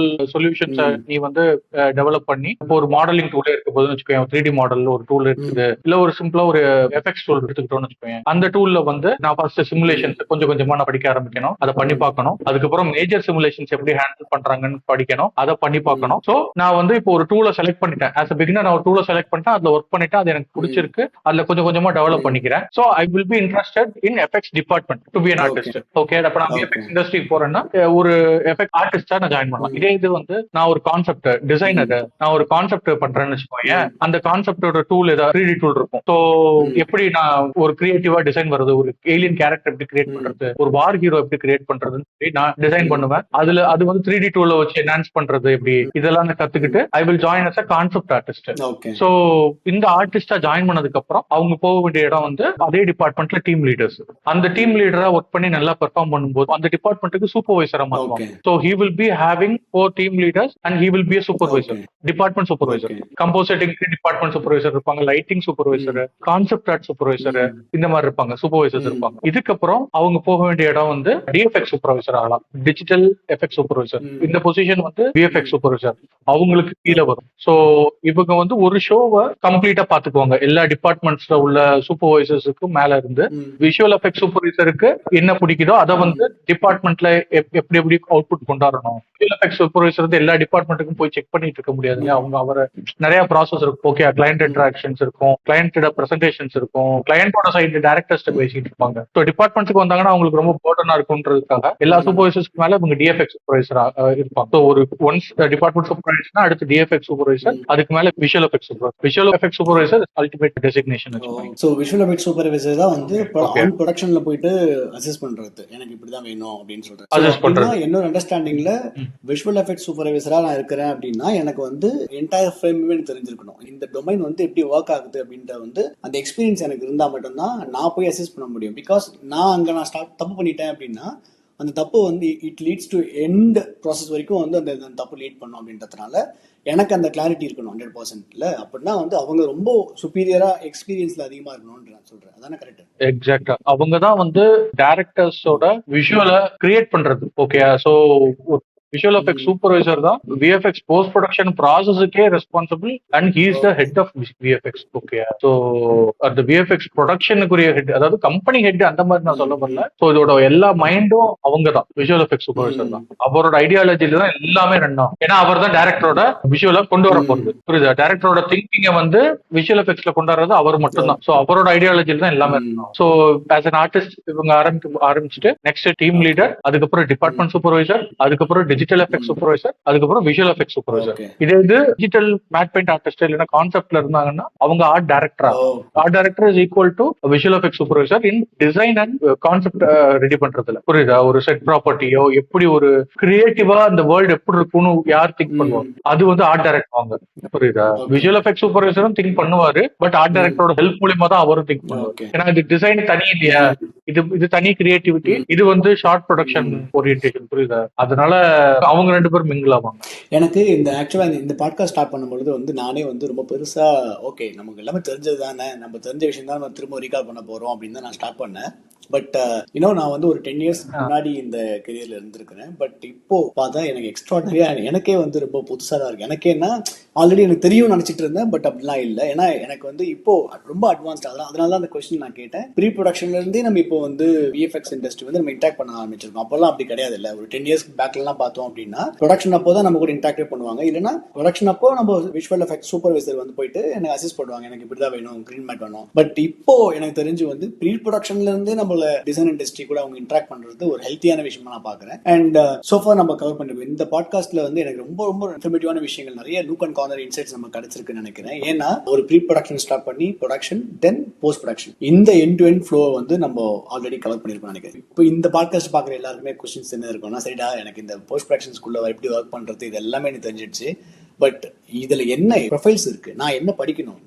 சொல்யூஷன்ஸ் நீ வந்து டெவலப் பண்ணி, இப்போ ஒரு மாடலிங் டூலே இருக்க போதுன்னு வச்சுக்கோங்க, 3D மாடல்ல ஒரு டூல் இருக்குது, இல்ல ஒரு சிம்பிளா ஒரு எஃபெக்ட்ஸ் டூல் எடுத்துக்கிட்டோம்னு வச்சுக்கோங்க, அந்த டூல்ல வந்து நான் ஃபர்ஸ்ட் சிமுலேஷன்ஸ் கொஞ்சம் கொஞ்சமா நான் படிக்க ஆரம்பிக்கணும், அதை பண்ணி பார்க்கணும். அதுக்கப்புறம் மேஜர் சிமுலேஷன் எப்படி ஹேண்டில் பண்றாங்கன்னு படிக்கணும், அதை பண்ணி பார்க்கணும். சோ நான் வந்து இப்போ ஒரு டூலை செலக்ட் பண்ணிட்டேன், ஆஸ் அ பிகினர் நான் ஒரு டூலை செலக்ட் பண்ணிட்டேன், அதுல ஒர்க் பண்ணிட்டேன், அது எனக்கு பிடிச்சிருக்கு, அதுல கொஞ்சம் கொஞ்சமா டெவலப் பண்ணிக்கிறேன். So I will be interested in effects department to be an artist. Okay, அப்ப நான் எஃபெக்ட்ஸ் இண்டஸ்ட்ரிக்கு போறேன்னா ஒரு எஃபெக்ட் ஆர்டிஸ்டா நான் ஜாயின் பண்ணலாம். இதே இது வந்து நான் ஒரு கான்செப்ட் டிசைனர், நான் ஒரு கான்செப்ட் பண்றேன்னு வச்சுக்கோங்க, அந்த கான்செப்டோட டூல் ஏதாவது 3D டூல் இருக்கும். சோ எப்படி நான் ஒரு கிரியேட்டிவா டிசைன் வருது, ஒரு ஏலியன் கேரக்டர் எப்படி கிரியேட் பண்றது, ஒரு வார் ஹீரோ எப்படி கிரியேட் பண்றதுன்னு சொல்லி நான் டிசைன் பண்ணுவேன். அதுல அது வந்து 3D டூல்ல வச்சு என்ஹான்ஸ் பண்றது எப்படி, இதெல்லாம் நான் கத்துக்கிட்டு I will join as a concept artist. So இந்த ஆர்டிஸ்டா ஜாயின் பண்ணதுக்கு அப்புறம் அவங்க போக வேண்டிய இடம் வந்து அதே டிபார்ட்மெண்ட்ல டீம் லீடர்ஸ். அந்த டீம் லீடரா ஒர்க் பண்ணி நல்லா பெர்ஃபார்ம் பண்ணும்போது அந்த டிபார்ட்மெண்ட்டுக்கு சூப்பர்வைசரா மாறுவாங்க. So he will be having 4 team leaders and he will be a supervisor, department supervisor. Compositing department supervisor இருப்பாங்க, lighting supervisor, concept art supervisor, இந்த மாதிரி இருப்பாங்க, சூப்பர்வைசர்ஸ் இருப்பாங்க. இதுக்கப்புறம் அவங்க போக வேண்டிய இடம் வந்து டிஎஃப்எக்ஸ் சூப்பர்வைசர் ஆகலாம், டிஜிட்டல் எஃபெக்ட் சூப்பர்வைசர். இந்த பொசிஷன் வந்து விஎஃப்எக்ஸ் சூப்பர்வைசர் அவங்களுக்கு கீழே வரும். சோ இவங்க வந்து ஒரு ஷோவை கம்ப்ளீட்டா பாத்துக்குவாங்க, எல்லா டிபார்ட்மெண்ட்ஸ்ல உள்ள சூப்பர்வைசர்ஸுக்கு மேல இருந்து விஷுவல் எஃபெக்ட் சூப்பர்வைசருக்கு என்ன பிடிக்குதோ அதை வந்து டிபார்ட்மெண்ட்ல எப்படி எப்படி அவுட்புட் கொண்டாடணும். விஷுவல் எஃபெக்ட் சூப்பர்வைசர் எல்லா டிபார்ட்மெண்ட்டுக்கும் போய் செக் பண்ணிட்டு இருக்க முடியாது, அவங்க அவரை நிறைய ப்ராசஸ் இருக்கும். ஓகே, கிளையண்ட் இன்டராக்ஷன்ஸ் இருக்கும், கிளையண்டோட பிரசன்டேஷன்ஸ் இருக்கும், கிளையண்டோட சைடு டைரக்டர்ஸ் பேசிட்டு இருப்பாங்க. ஸோ டிபார்ட்மெண்ட்ஸ்க்கு வந்தாங்கன்னா அவங்களுக்கு ரொம்ப போர்டனா இருக்கும்ன்றதுக்காக எல்லா சூப்பர்வைசர்ஸ்க்கு மேல இவங்க டிஎஃப்எக்ஸ் சூப்பர்வைசர் இருப்பாங்க. ஸோ ஒரு ஒன்ஸ் டிபார்ட்மெண்ட் சூப்பர்வைசர்னா அடுத்து டிஎஃப்எக்ஸ் சூப்பர்வைசர், அதுக்கு மேல visual effect supervisor. Visual effect supervisor ultimate designation. So visual effect supervisor தான் வந்து ஆன் ப்ரொடக்ஷன்ல போயிட்டு அசஸ் பண்றது, எனக்கு இப்படிதான் வேணும் அப்படின்னு சொல்றேன். என்னோட அண்டர்ஸ்டாண்டிங்ல விஷுவல் எஃபெக்ட் சூப்பர்வைசரா நான் இருக்கிறேன் அப்படின்னா எனக்கு வந்து என்டையர் ஃப்ரேமே தெரிஞ்சிருக்கணும், இந்த டொமைன் வந்து எப்படி ஒர்க் ஆகுது அப்படின்ற வந்து அந்த எக்ஸ்பீரியன்ஸ் எனக்கு இருந்தா மட்டும்தான் நான் போய் அசஸ் பண்ண முடியும். பிகாஸ் நான் அங்க நான் தப்பு பண்ணிட்டேன் அப்படின்னா அந்த தப்பு வந்து it leads to end process வரைக்கும் வந்து அந்த தப்பு லீட் பண்ணும். அப்படின்றதுனால எனக்கு அந்த கிளாரிட்டி இருக்கணும் 100%. அப்படின்னா வந்து அவங்க ரொம்ப சுப்பீரியரா எக்ஸ்பீரியன்ஸ்ல அதிகமா இருக்கணும்னு நான் சொல்றேன். அதானே கரெக்ட்? எக்ஸாக்டா, அவங்க தான் வந்து டைரக்டர்ஸோட விஷுவலை கிரியேட் பண்றது. Okay, so visual effect supervisor தான் விஎஃப்எக்ஸ் போஸ்ட் ப்ரொடக்ஷன் ப்ராசஸுக்கே responsible and he is the head of VFX. Okay, so அந்த விஎஃப்எக்ஸ் ப்ரொடக்ஷனுக்குரிய ஹெட், அதாவது கம்பெனி ஹெட் அந்த மாதிரி நான் சொல்ல வரல. ஸோ இதோட எல்லா மைண்டும் அவங்க தான், விஷுவல் எஃபெக்ட் சூப்பர்வைசர் தான். அவரோட ஐடியாலஜில தான் எல்லாமே ரன் ஆகும். ஏன்னா அவர் தான் டைரக்டரோட விஷுவலா கொண்டு வர போறது. புரியுதா? டைரக்டரோட திங்கிங்கை வந்து விஷுவல் எஃபெக்ட்ஸ்ல கொண்டு வர்றது அவர் மட்டும் தான். ஸோ அவரோட ஐடியாலஜில தான் எல்லாமே ரன் ஆகும். ஸோ ஆஸ் அன் ஆர்டிஸ்ட் இவங்க ஆரம்பிச்சுட்டு நெக்ஸ்ட் டீம் லீடர், அதுக்கப்புறம் டிபார்ட்மெண்ட் சூப்பர்வைசர், அதுக்கப்புறம் டிஜிட்டல் எஃபெக்ட் சூப்பர்வைசர், அதுக்கப்புறம் விஷுவல் எஃபெக்ட் சூப்பர்வைசர். இது டிஜிட்டல் மேட் பெயிண்ட் ஆர்டிஸ்ட் இல்லைன்னா கான்செப்ட்ல இருந்தாங்கன்னா அவங்க ஆர்ட் டைரக்டரா. Art director is equal to visual effect supervisor in design and concept ready பண்றதுல. புரியுதா? ஒரு செட் ப்ராப்பர்ட்டியோ எப்படி ஒரு கிரியேட்டிவா அந்த வேர்ல்டு எப்படி இருக்கும்னு யார் திங்க் பண்ணுவாங்க, அது வந்து ஆர்ட் டைரக்டர் வாங்க. புரியுதா? விஷுவல் எஃபெக்ட் சூப்பர்வைசரும் திங்க் பண்ணுவாரு, பட் ஆர்ட் டைரக்டரோட ஹெல்ப் மூலியமா தான் அவரும் திங்க் பண்ணுவாரு. ஏன்னா இது டிசைன் தனி இல்லையா, இது தனி கிரியேட்டிவிட்டி, இது வந்து ஷார்ட் ப்ரொடக்ஷன் ஓரியன்டேஷன். புரியுதா? அதனால அவங்க ரெண்டு பேரும் மிங்கிள் ஆவாங்க. எனக்கு இந்த ஆக்சுவலா இந்த பாட்காஸ்ட் ஸ்டார்ட் பண்ணும்பொழுது வந்து நானே வந்து ரொம்ப பெருசா ஓகே நமக்கு எல்லாமே தெரிஞ்சது தானே, நம்ம தெரிஞ்ச விஷயம் தான் நம்ம திரும்ப ரீகால் பண்ண போறோம் அப்படின்னு தான் நான் ஸ்டார்ட் பண்ணேன். பட் நான் வந்து ஒரு 10 years முன்னாடி இந்த கெரியர்ல இருந்திருக்கிறேன். பட் இப்போ பார்த்தா எனக்கு எக்ஸ்ட்ராடனரியா எனக்கே வந்து ரொம்ப புதுசா தான் இருக்கு. எனக்கேன்னா ஆல்ரெடி எனக்கு தெரியும் நினைச்சிட்டு இருந்தேன், பட் அப்படிலாம் இல்லை. ஏன்னா எனக்கு வந்து இப்போ ரொம்ப அட்வான்ஸ்ட் ஆகலாம். அதனால தான் அந்த கொஸ்டின் நான் கேட்டேன். ப்ரீ ப்ரொடக்ஷன்ல இருந்தே நம்ம இப்போ வந்து விஎஃப்எக்ஸ் இண்டஸ்ட்ரி வந்து நம்ம இன்டாக்ட் பண்ண ஆரம்பிச்சிருக்கோம். அப்போல்லாம் அப்படி கிடையாது. இல்லை, ஒரு 10 years பேக்லாம் பார்த்தோம் அப்படின்னா ப்ரொடக்ஷன் அப்போ தான் நம்ம கூட இன்டாக்டே பண்ணுவாங்க. இல்லைன்னா ப்ரொடக்ஷன் அப்போ நம்ம விஷுவல் எஃபெக்ட் சூப்பர்வைசர் வந்து போயிட்டு எனக்கு அசிஸ்ட் பண்ணுவாங்க, எனக்கு இப்படிதான் வேணும், கிரீன் மேட் வேணும். பட் இப்போ எனக்கு தெரிஞ்சு வந்து ப்ரீ ப்ரொடக்ஷன்ல இருந்தே நம்மள டிசைன் இண்டஸ்ட்ரி கூட அவங்க இன்டராக்ட் பண்றது ஒரு ஹெல்த்தியான விஷயமா நான் பாக்குறேன். அண்ட் சோஃபா நம்ம கவர் பண்ணிருக்கோம். இந்த பாட்காஸ்ட்ல வந்து எனக்கு ரொம்ப ரொம்ப இன்ஃபர்மேட்டிவான விஷயங்கள், நிறைய லூக் அண்ட் கார்னர் இன்சைட்ஸ் நம்ம கிடைச்சிருக்குன்னு நினைக்கிறேன். ஏன்னா ஒரு ப்ரீ ப்ரொடக்ஷன் ஸ்டார்ட் பண்ணி ப்ரொடக்ஷன் தென் போஸ்ட் ப்ரொடக்ஷன், இந்த எண்ட் டு எண்ட் ஃப்ளோ வந்து நம்ம ஆல்ரெடி கவர் பண்ணிருக்கோம் நினைக்கிறேன். இப்போ இந்த பாட்காஸ்ட் பாக்குற எல்லாருக்குமே கொஸ்டின்ஸ் என்ன இருக்கும்னா, சரிடா எனக்கு இந்த போஸ்ட் ப்ரொடக்ஷன்ஸ்குள்ள எப்படி ஒர்க் பண்றது இது எல்லாமே எனக்கு தெரிஞ்சிடுச்சு, பட் இதுல என்ன ப்ரொஃபைல்ஸ் இருக்கு, நான் என்ன படிக்கணும்,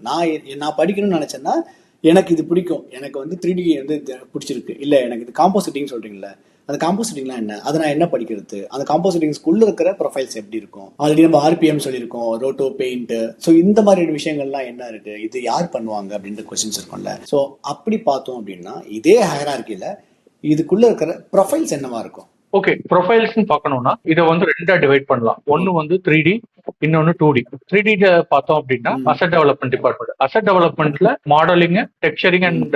நான் படிக்கணும்னு நினைச்சேன்னா எனக்கு இது பிடிக்கும், எனக்கு வந்து 3D வந்து பிடிச்சிருக்கு, இல்லை எனக்கு இது காம்போசிட்டிங் சொல்றீங்களா, அந்த காம்போசிட்டிங்லாம் என்ன, அதை நான் என்ன படிக்கிறது, அந்த காம்போசிட்டிங்ஸ்குள்ள இருக்கிற ப்ரொஃபைல்ஸ் எப்படி இருக்கும், ஆல்ரெடி நம்ம ஆர்பிஎம் சொல்லியிருக்கோம், ரோட்டோ, பெயிண்ட், ஸோ இந்த மாதிரியான விஷயங்கள்லாம் என்ன இருக்கு, இது யார் பண்ணுவாங்க அப்படின்ற கொஸ்டின்ஸ் இருக்கும்ல. ஸோ அப்படி பார்த்தோம் அப்படின்னா இதே ஹைரார்க்கியில இதுக்குள்ள இருக்கிற ப்ரொஃபைல்ஸ் என்னவா இருக்கும்? ஓகே, ப்ரொஃபைல்ஸ் பார்க்கணும்னா இதை வந்து ரெண்டா டிவைட் பண்ணலாம். ஒன்னு வந்து 3D, இன்னொன்னு 2D. 3D பார்த்தோம் அப்படின்னா அசெட் டெவலப்மெண்ட் டிபார்ட்மெண்ட். அசெட் டெவலப்மெண்ட்ல modelling, texturing and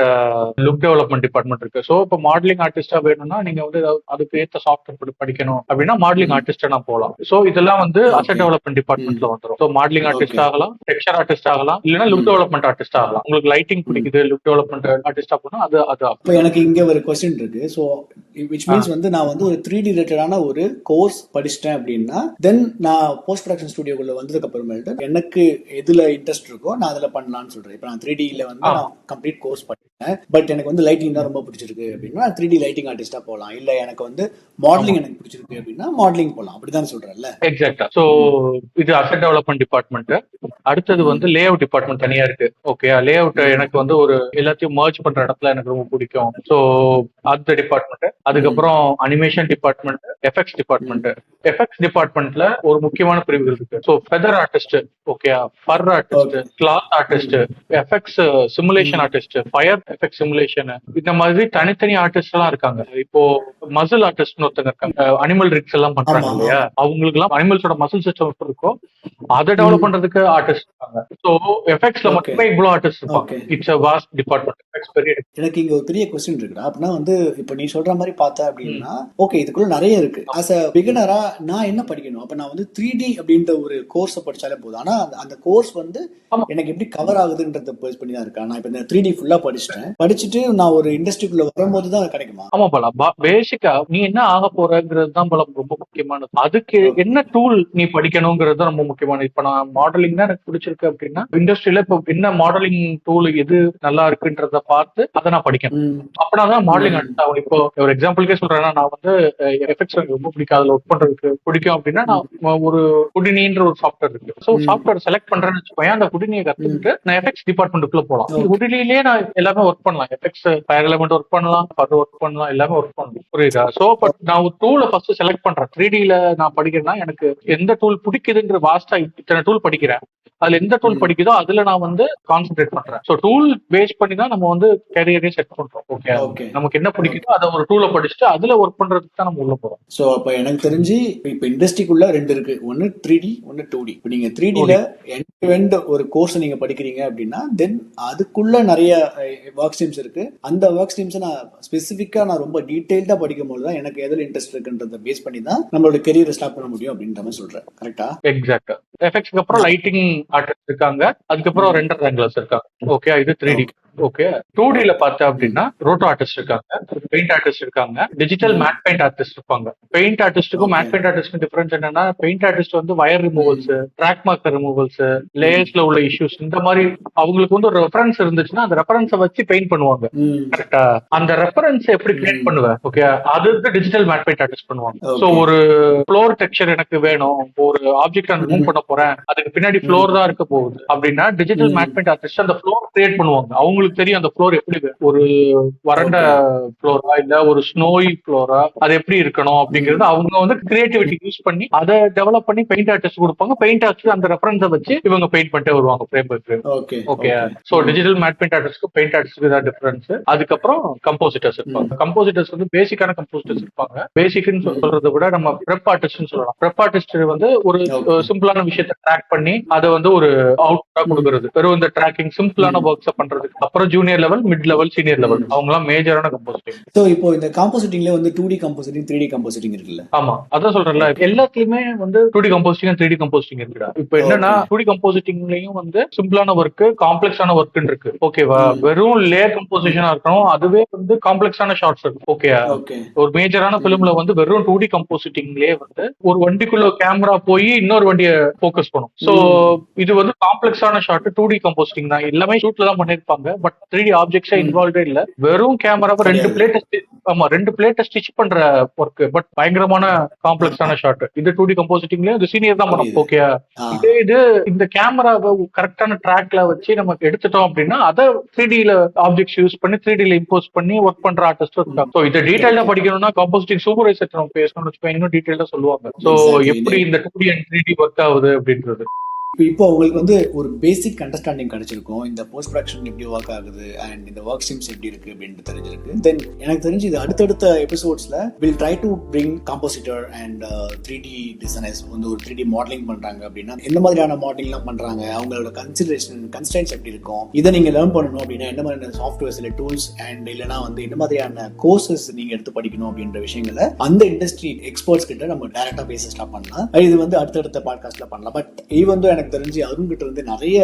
look development department இருக்கு. ஸோ இப்போ மாடலிங் ஆர்டிஸ்டா வேணும்னா நீங்க வந்து அதுக்கு ஏற்ற சாஃப்ட்வேர் படிக்கணும் அப்படின்னா மாடலிங் ஆர்டிஸ்டா நான் போகலாம். ஸோ இதெல்லாம் வந்து அசெட் டெவலப்மெண்ட் டிபார்ட்மெண்ட்ல வந்துடும். ஸோ மாடலிங் ஆர்டிஸ்ட் ஆகலாம், டெக்ஸ்சர் ஆர்டிஸ்ட் ஆகலாம், இல்லைன்னா லுக் டெவலப்மெண்ட் ஆர்டிஸ்ட் ஆகலாம். உங்களுக்கு லைட்டிங் பிடிக்குது, லுக் டெவலப்மெண்ட் ஆர்டிஸ்டா போனா அது இப்போ எனக்கு இங்க ஒரு கொஸ்டின் இருக்கு. ஸோ விச் மீன்ஸ் வந்து நான் வந்து ஒரு 3D ரிலேட்டடான ஒரு கோர்ஸ் படிச்சிட்டேன் அப்படின்னா தென் நான் போஸ்ட் ப்ரொடக்ஷன் ஸ்டுடியோக்குள்ள வந்ததுக்கு அப்புறமேட்டு எனக்கு எதுல இன்ட்ரெஸ்ட் இருக்கோ நான் அதுல பண்ணலாம்னு சொல்றேன். இப்போ நான் 3Dல வந்து நான் கம்ப்ளீட் கோர்ஸ் பண்ணிட்டேன், பட் எனக்கு வந்து லைட்டிங் தான் ரொம்ப பிடிச்சிருக்கு அப்படின்னா நான் 3D லைட்டிங் ஆர்டிஸ்டா போகலாம். இல்ல எனக்கு வந்து மாடலிங் எனக்கு பிடிச்சிருக்கு அப்படின்னா மாடலிங் போகலாம். அப்படிதான் சொல்றேன்ல. எக்ஸாக்டா. ஸோ இது அசெட் டெவலப்மெண்ட் டிபார்ட்மெண்ட். அடுத்தது வந்து லே அவுட் டிபார்ட்மெண்ட் தனியா இருக்கு. ஓகே, லே அவுட் எனக்கு வந்து ஒரு எல்லாத்தையும் மர்ஜ் பண்ற இடத்துல எனக்கு ரொம்ப பிடிக்கும். ஸோ அந்த டிபார்ட்மெண்ட். அதுக்கப்புறம் animation department, effects department. Effects டிபார்ட்மெண்ட்ல ஒரு முக்கியமான பிரிவுகள் இருக்கு. So feather artist, okay, fur artist, cloth artist, effects simulation artist, fire effect simulation, இந்த மாதிரி தனித்தனி ஆர்டிஸ்ட் எல்லாம் இருக்காங்க. இப்போ மசில் ஆர்டிஸ்ட்னு ஒருத்தங்க இருக்காங்க, அனிமல் ரிக்ஸ் எல்லாம் பண்றாங்க இல்லையா, அவங்களுக்கு எல்லாம் அனிமல்ஸோட மசில் சிஸ்டம் எப்படி இருக்கோ அதை டெவலப் பண்றதுக்கு ஆர்டிஸ்ட் இருக்காங்க. ஸோ எஃபெக்ட்ஸ்ல மட்டுமே இவ்வளவு ஆர்டிஸ்ட் இருப்பாங்க. It's a vast department. எனக்கு இங்க ஒரு பெரிய கொஸ்டின் இருக்குடா. அப்படின்னா வந்து இப்போ நீ சொல்ற மாதிரி பார்த்தா அப்படின்னா ஓகே இதுக்குள்ள நிறைய இருக்கு. ஆஸ் அ பிகினரா நான் என்ன படிக்கணும்? அப்ப நான் வந்து 3D அப்படின்ற ஒரு கோர்ஸை படிச்சாலே போதும். ஆனா அந்த கோர்ஸ் வந்து எனக்கு எப்படி கவர் ஆகுதுன்றத பேஸ் பண்ணி தான் இருக்கா. நான் இப்ப இந்த 3D ஃபுல்லா படிச்சுட்டு நான் ஒரு இண்டஸ்ட்ரிக்குள்ள வரும்போது தான் கிடைக்குமா? ஆமா போல. பேசிக்கா நீ என்ன ஆக போறங்கிறது தான் போல ரொம்ப முக்கியமானது. அதுக்கு என்ன டூல் நீ படிக்கணுங்கிறது தான் ரொம்ப முக்கியமானது. இப்ப நான் மாடலிங் தான் எனக்கு பிடிச்சிருக்கு அப்படின்னா இண்டஸ்ட்ரியில இப்போ என்ன மாடலிங் டூல் எது நல்லா இருக்குன்றத பார்த்து அதை நான் படிக்கணும். அப்படின்னாதான் மாடலிங் ஆர்டிஸ்ட் ஆகும். இப்போ ஒரு எக்ஸாம்பிளுக்கே சொல்றேன்னா நான் வந்து எஃபெக்ட்ஸ் ரொம்ப பிடிக்கும், அதுல ஒர்க் பண்றதுக்கு பிடிக்கும் அப்படின்னா நான் ஒரு ஹுடினின்ற ஒரு சாஃப்ட்வேர் இருக்கு. ஸோ சாஃப்ட்வேர் செலக்ட் பண்றேன்னு வச்சுக்கோங்க, அந்த ஹுடினியை கத்துக்கிட்டு நான் எஃபெக்ட்ஸ் டிபார்ட்மெண்ட்டுக்குள்ள போகலாம். ஹுடினிலேயே நான் எல்லாமே ஒர்க் பண்ணலாம். எஃபெக்ட்ஸ் ஃபயர் எலமெண்ட் ஒர்க் பண்ணலாம், ஃபர் ஒர்க் பண்ணலாம், எல்லாமே ஒர்க் பண்ணலாம். புரியுதா? ஸோ பட் நான் ஒரு டூலை ஃபர்ஸ்ட் செலக்ட் பண்றேன். 3Dல நான் படிக்கிறேன்னா எனக்கு எந்த டூல் பிடிக்குதுங்கிற வாஸ்டா இத்தனை டூல் படிக்கிறேன், அதுல எந்த டூல் படிக்குதோ அதுல நான் வந்து கான்சென்ட்ரேட் பண்றேன். ஸோ டூல் பேஸ் பண்ணி தான் நம்ம வந்து கேரியரே செட் பண்றோம். ஓகே, நமக்கு என்ன பிடிக்குதோ அதை ஒரு டூலை படிச்சுட்டு அதுல ஒர்க் பண்றதுக்கு தான் நம்ம உள்ள போறோம். ஸோ அப்ப எனக்கு தெரிஞ்சு இப்ப இண்டஸ்ட்ரிக்குள்ள 2 இருக்கு, ஒன்னு 3D, ஒன்னு 2D. இப்போ நீங்க 3Dல எண்ட் டு எண்ட் ஒரு கோர்ஸ் நீங்க படிக்கிறீங்க அப்படின்னா தென் அதுக்குள்ள நிறைய ஒர்க் ஸ்ட்ரீம்ஸ் இருக்கு. அந்த ஒர்க் ஸ்ட்ரீம்ஸ் நான் ஸ்பெசிஃபிக்கா நான் ரொம்ப டீடைல்டா படிக்கும் போது தான் எனக்கு எதுல இன்ட்ரெஸ்ட் இருக்குன்றத பேஸ் பண்ணி தான் நம்மளோட கெரியரை ஸ்டார்ட் பண்ண முடியும் அப்படின்ற மாதிரி சொல்றேன். கரெக்டா? எக்ஸாக்டா. எஃபெக்ட்ஸ்க்கு அப்புறம் லைட்டிங் ஆர்டிஸ்ட் இருக்காங்க, அதுக்கப்புறம் ரெண்டர் ஆங்கிலர்ஸ் இருக்காங்க. ஓகே, இது 3D. ஓகே, 2Dல பார்த்தா அப்படின்னா ரோட்டோ ஆர்டிஸ்ட் இருக்காங்க, பெயிண்ட் ஆர்டிஸ்ட் இருக்காங்க, டிஜிட்டல் மேட் பெயிண்ட் ஆர்டிஸ்ட் இருப்பாங்க. பெயிண்ட் ஆர்டிஸ்டுக்கும் மேட் பெயிண்ட் ஆர்டிஸ்ட்க்கும் டிஃபரன்ஸ் என்னன்னா, பெயிண்ட் ஆர்டிஸ்ட் வந்து wire removals, track marker removals, லேயர்ஸ்ல உள்ள இஷ்யூஸ், இந்த மாதிரி அவங்களுக்கு வந்து ஒரு ரெஃபரன்ஸ் இருந்துச்சுன்னா அந்த ரெஃபரன்ஸை வச்சு பெயிண்ட் பண்ணுவாங்க. கரெக்டா? அந்த ரெஃபரன்ஸ் எப்படி கிரியேட் பண்ணுவேன்? ஓகே, அது டிஜிட்டல் மேட் பெயிண்ட் ஆர்டிஸ்ட் பண்ணுவாங்க. சோ ஒரு ஃப்ளோர் டெக்ஸ்சர் எனக்கு வேணும், ஒரு ஆப்ஜெக்ட் நான் ரிமூவ் பண்ண போறேன், அதுக்கு பின்னாடி ஃப்ளோர் தான் இருக்க போகுது அப்படின்னா டிஜிட்டல் மேட் பெயிண்ட் ஆர்டிஸ்ட் அந்த ஃப்ளோர் கிரியேட் பண்ணுவாங்க. அவங்களுக்கு தெரியும் அந்த ஃப்ளோர் எப்படி, ஒரு வறண்ட ஃப்ளோரா இல்ல ஒரு ஸ்னோய் ஃப்ளோரா, அது எப்படி இருக்கணும் அப்படிங்கறது அவங்க வந்து கிரியேட்டிவிட்டி யூஸ் பண்ணி அதை டெவலப் பண்ணி பெயிண்ட் ஆர்டிஸ்ட் கொடுப்பாங்க. பெயிண்ட் ஆர்டிஸ்ட் அந்த ரெஃபரன்ஸை வச்சு இவங்க பெயிண்ட் பண்ணிட்டே வருவாங்க frame by frame. Okay, so digital matte paint ஆர்டிஸ்ட்க்கு பெயிண்ட் ஆர்டிஸ்ட்க்கு தான் டிஃபரன்ஸ். அதுக்கப்புறம் கம்போசிட்டர்ஸ் இருப்பாங்க. கம்போசிட்டர்ஸ் வந்து பேசிக்கான கம்போசிட்டர்ஸ் இருப்பாங்க. பேசிக்னு சொல்றதை விட நம்ம ப்ரெப் ஆர்டிஸ்ட்னு சொல்லலாம். ப்ரெப் ஆர்டிஸ்ட் வந்து ஒரு சிம்பிளான விஷயத்தை ட்ராக் பண்ணி அதை வந்து ஒரு அவுட்புட்டா கொடுக்கறது. வெறும் இந்த ட்ராக்கிங் சிம்பிளான ஒர்க்ஸ் பண்றதுக்கு. அப்புறம் junior level, mid level, senior level, அவங்க எல்லாம் மேஜரான கம்போசிட்டிங். சோ இப்போ இந்த காம்போசிட்டிங்ல வந்து 2D கம்போசிட்டிங், 3D கம்போசிட்டிங் இருக்குல்ல? ஆமா, அதான் சொல்றேன்ல, எல்லாத்துலயுமே வந்து 2D கம்போசிட்டிங், 3D கம்போசிட்டிங் இருக்குடா. இப்போ என்னன்னா 2D கம்போசிட்டிங்லயும் வந்து சிம்பிளான ஒர்க், காம்ப்ளெக்ஸான ஒர்க் இருக்கு. ஓகேவா? வெறும் லேயர் கம்போசிஷனா இருக்கணும், அதுவே வந்து காம்ப்ளெக்ஸான ஷார்ட்ஸ் இருக்கு. ஓகே, ஒரு மேஜரான பிலிம்ல வந்து வெறும் 2D கம்போசிட்டிங்லயே வந்து ஒரு வண்டிக்குள்ள கேமரா போய் இன்னொரு வண்டியை போக்கஸ் பண்ணும். சோ இது வந்து காம்ப்ளெக்ஸான ஷார்ட் 2D கம்போசிட்டிங் தான். எல்லாமே ஷூட்ல தான் பண்ணிருப்பாங்க, பட் 3D ஆப்ஜெக்ட்ஸா இன்வால்வ்டே இல்ல. வெறும் கேமராவை 2 பிளேட்டை ஸ்டிச் பண்ற ஒர்க், பட் பயங்கரமான காம்ப்ளெக்ஸான ஷாட். இது 2D கம்போசிட்டிங்ல இது சீனியர் தான் பண்ணும். ஓகே, இது இந்த கேமராவை கரெக்டான ட்ராக்ல வச்சு நமக்கு எடுத்துட்டோம் அப்படின்னா அதை 3Dல ஆப்ஜெக்ட்ஸ் யூஸ் பண்ணி 3Dல இம்போஸ் பண்ணி ஒர்க் பண்ற ஆர்டிஸ்ட் இருக்காங்க. சோ இதை டீடைலா படிக்கணும்னா கம்போசிட்டிங் சூப்பர்வைசர் நம்ம பேசணும்னு வச்சுக்கோங்க, இன்னும் டீடைலா சொல்லுவாங்க. சோ எப்படி இந்த 2D and 3D ஒர்க் ஆகுது அப்படின்றது. இப்போ உங்களுக்கு வந்து ஒரு பேசிக் அண்டர்ஸ்டாண்டிங் கிடைச்சிருக்கும், இந்த போஸ்ட் ப்ரொடக்ஷன் எப்படி ஒர்க் ஆகுது அண்ட் இந்த ஒர்க் ஸ்ட்ரீம்ஸ் எப்படி இருக்கு அப்படின்னு தெரிஞ்சிருக்கு. தென் எனக்கு தெரிஞ்சு இது அடுத்தடுத்த எபிசோட்ஸ்ல will try to bring compositor and 3D designers வந்து ஒரு 3D மாடலிங் பண்றாங்க அப்படின்னா எந்த மாதிரியான மாடலிங்லாம் பண்றாங்க, அவங்களோட கன்ஸ்டன்ட்ஸ் எப்படி இருக்கும், இதை நீங்க லேர்ன் பண்ணணும் அப்படின்னா என்ன மாதிரியான சாஃப்ட்வேர்ஸ் இல்லை டூல்ஸ் அண்ட் இல்லைன்னா வந்து என்ன மாதிரியான கோர்சஸ் நீங்க எடுத்து படிக்கணும் அப்படின்ற விஷயங்களை அந்த இண்டஸ்ட்ரி எக்ஸ்பர்ட்ஸ் கிட்ட நம்ம டைரக்டா பேச ஸ்டார்ட் பண்ணலாம். இது வந்து அடுத்தடுத்த பாட்காஸ்ட்ல பண்ணலாம். பட் ஈவன் எனக்கு தெரிஞ்சு அருண் கிட்ட இருந்து நிறைய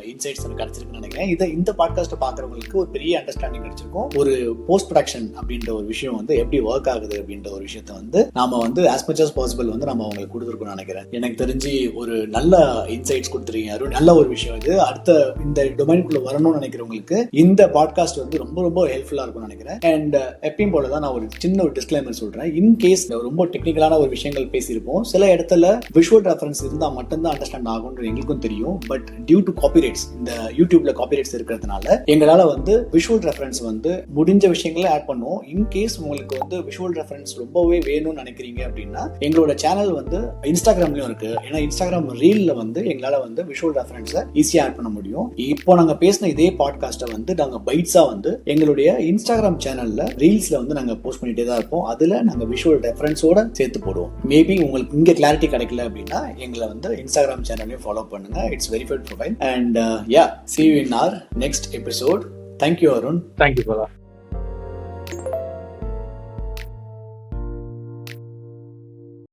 இன்சைட்ஸ் கிடைச்சிருக்குன்னு நினைக்கிறேன். இந்த பாட்காஸ்ட் பாக்குறவங்களுக்கு ஒரு பெரிய அண்டர்ஸ்டாண்டிங் கிடைச்சிருக்கும். ஒரு போஸ்ட் ப்ரொடக்ஷன் அப்படின்ற ஒரு விஷயம் வந்து எப்படி ஒர்க் ஆகுது அப்படின்ற ஒரு விஷயத்த வந்து நாம வந்து as much as possible வந்து நம்ம அவங்களுக்கு கொடுத்துருக்கோம்னு நினைக்கிறேன். எனக்கு தெரிஞ்சு ஒரு நல்ல இன்சைட்ஸ் கொடுத்துருக்கீங்க அருண். நல்ல ஒரு விஷயம் இது. அடுத்த இந்த டொமைனுக்குள்ள வரணும்னு நினைக்கிறவங்களுக்கு இந்த பாட்காஸ்ட் வந்து ரொம்ப ரொம்ப ஹெல்ப்ஃபுல்லா இருக்கும்னு நினைக்கிறேன். அண்ட் எப்பயும் போலதான் நான் ஒரு சின்ன ஒரு டிஸ்க்ளைமர் சொல்றேன். இன் கேஸ் ரொம்ப டெக்னிக்கலான ஒரு விஷயங்கள் பேசியிருப்போம், சில இடத்துல விஷுவல் ரெஃபரன்ஸ் இருந்தா மட்டும்தான் அண்டர்ஸ்டாண்ட் ஆகும் எங்களுக்கும் தெரியும். பட் டியூ டு காப்பிரைட்ஸ், இந்த யூடியூப்ல காப்பிரைட்ஸ் இருக்கிறதுனால எங்களால வந்து விஷுவல் ரெஃபரன்ஸ் வந்து முடிஞ்ச விஷயங்களை ஆட் பண்ணுவோம். இன் கேஸ் உங்களுக்கு வந்து விஷுவல் ரெஃபரன்ஸ் ரொம்பவே வேணும்னு நினைக்கிறீங்க அப்படின்னா எங்களோட சேனல் வந்து இன்ஸ்டாகிராம்லயும் இருக்கு. ஏன்னா இன்ஸ்டாகிராம் ரீல்ல வந்து எங்களால வந்து விஷுவல் ரெஃபரன்ஸை ஈஸியா ஆட் பண்ண முடியும். இப்போ நாங்க பேசின இதே பாட்காஸ்ட்டை வந்து நாங்க பைட்ஸா வந்து எங்களுடைய இன்ஸ்டாகிராம் சேனல்ல ரீல்ஸ்ல வந்து நாங்க போஸ்ட் பண்ணிட்டே தான் இருப்போம். அதுல நாங்க விஷுவல் ரெஃபரன்ஸோட சேர்த்து போடுவோம். மேபி உங்களுக்கு இங்க கிளாரிட்டி கிடைக்கல அப்படின்னா எங்களை வந்து இன்ஸ்டாகிராம் சேனலையும் follow பண்ணுங்க. It's verified profile and see you in our next episode. Thank you Arun. Thank you brother.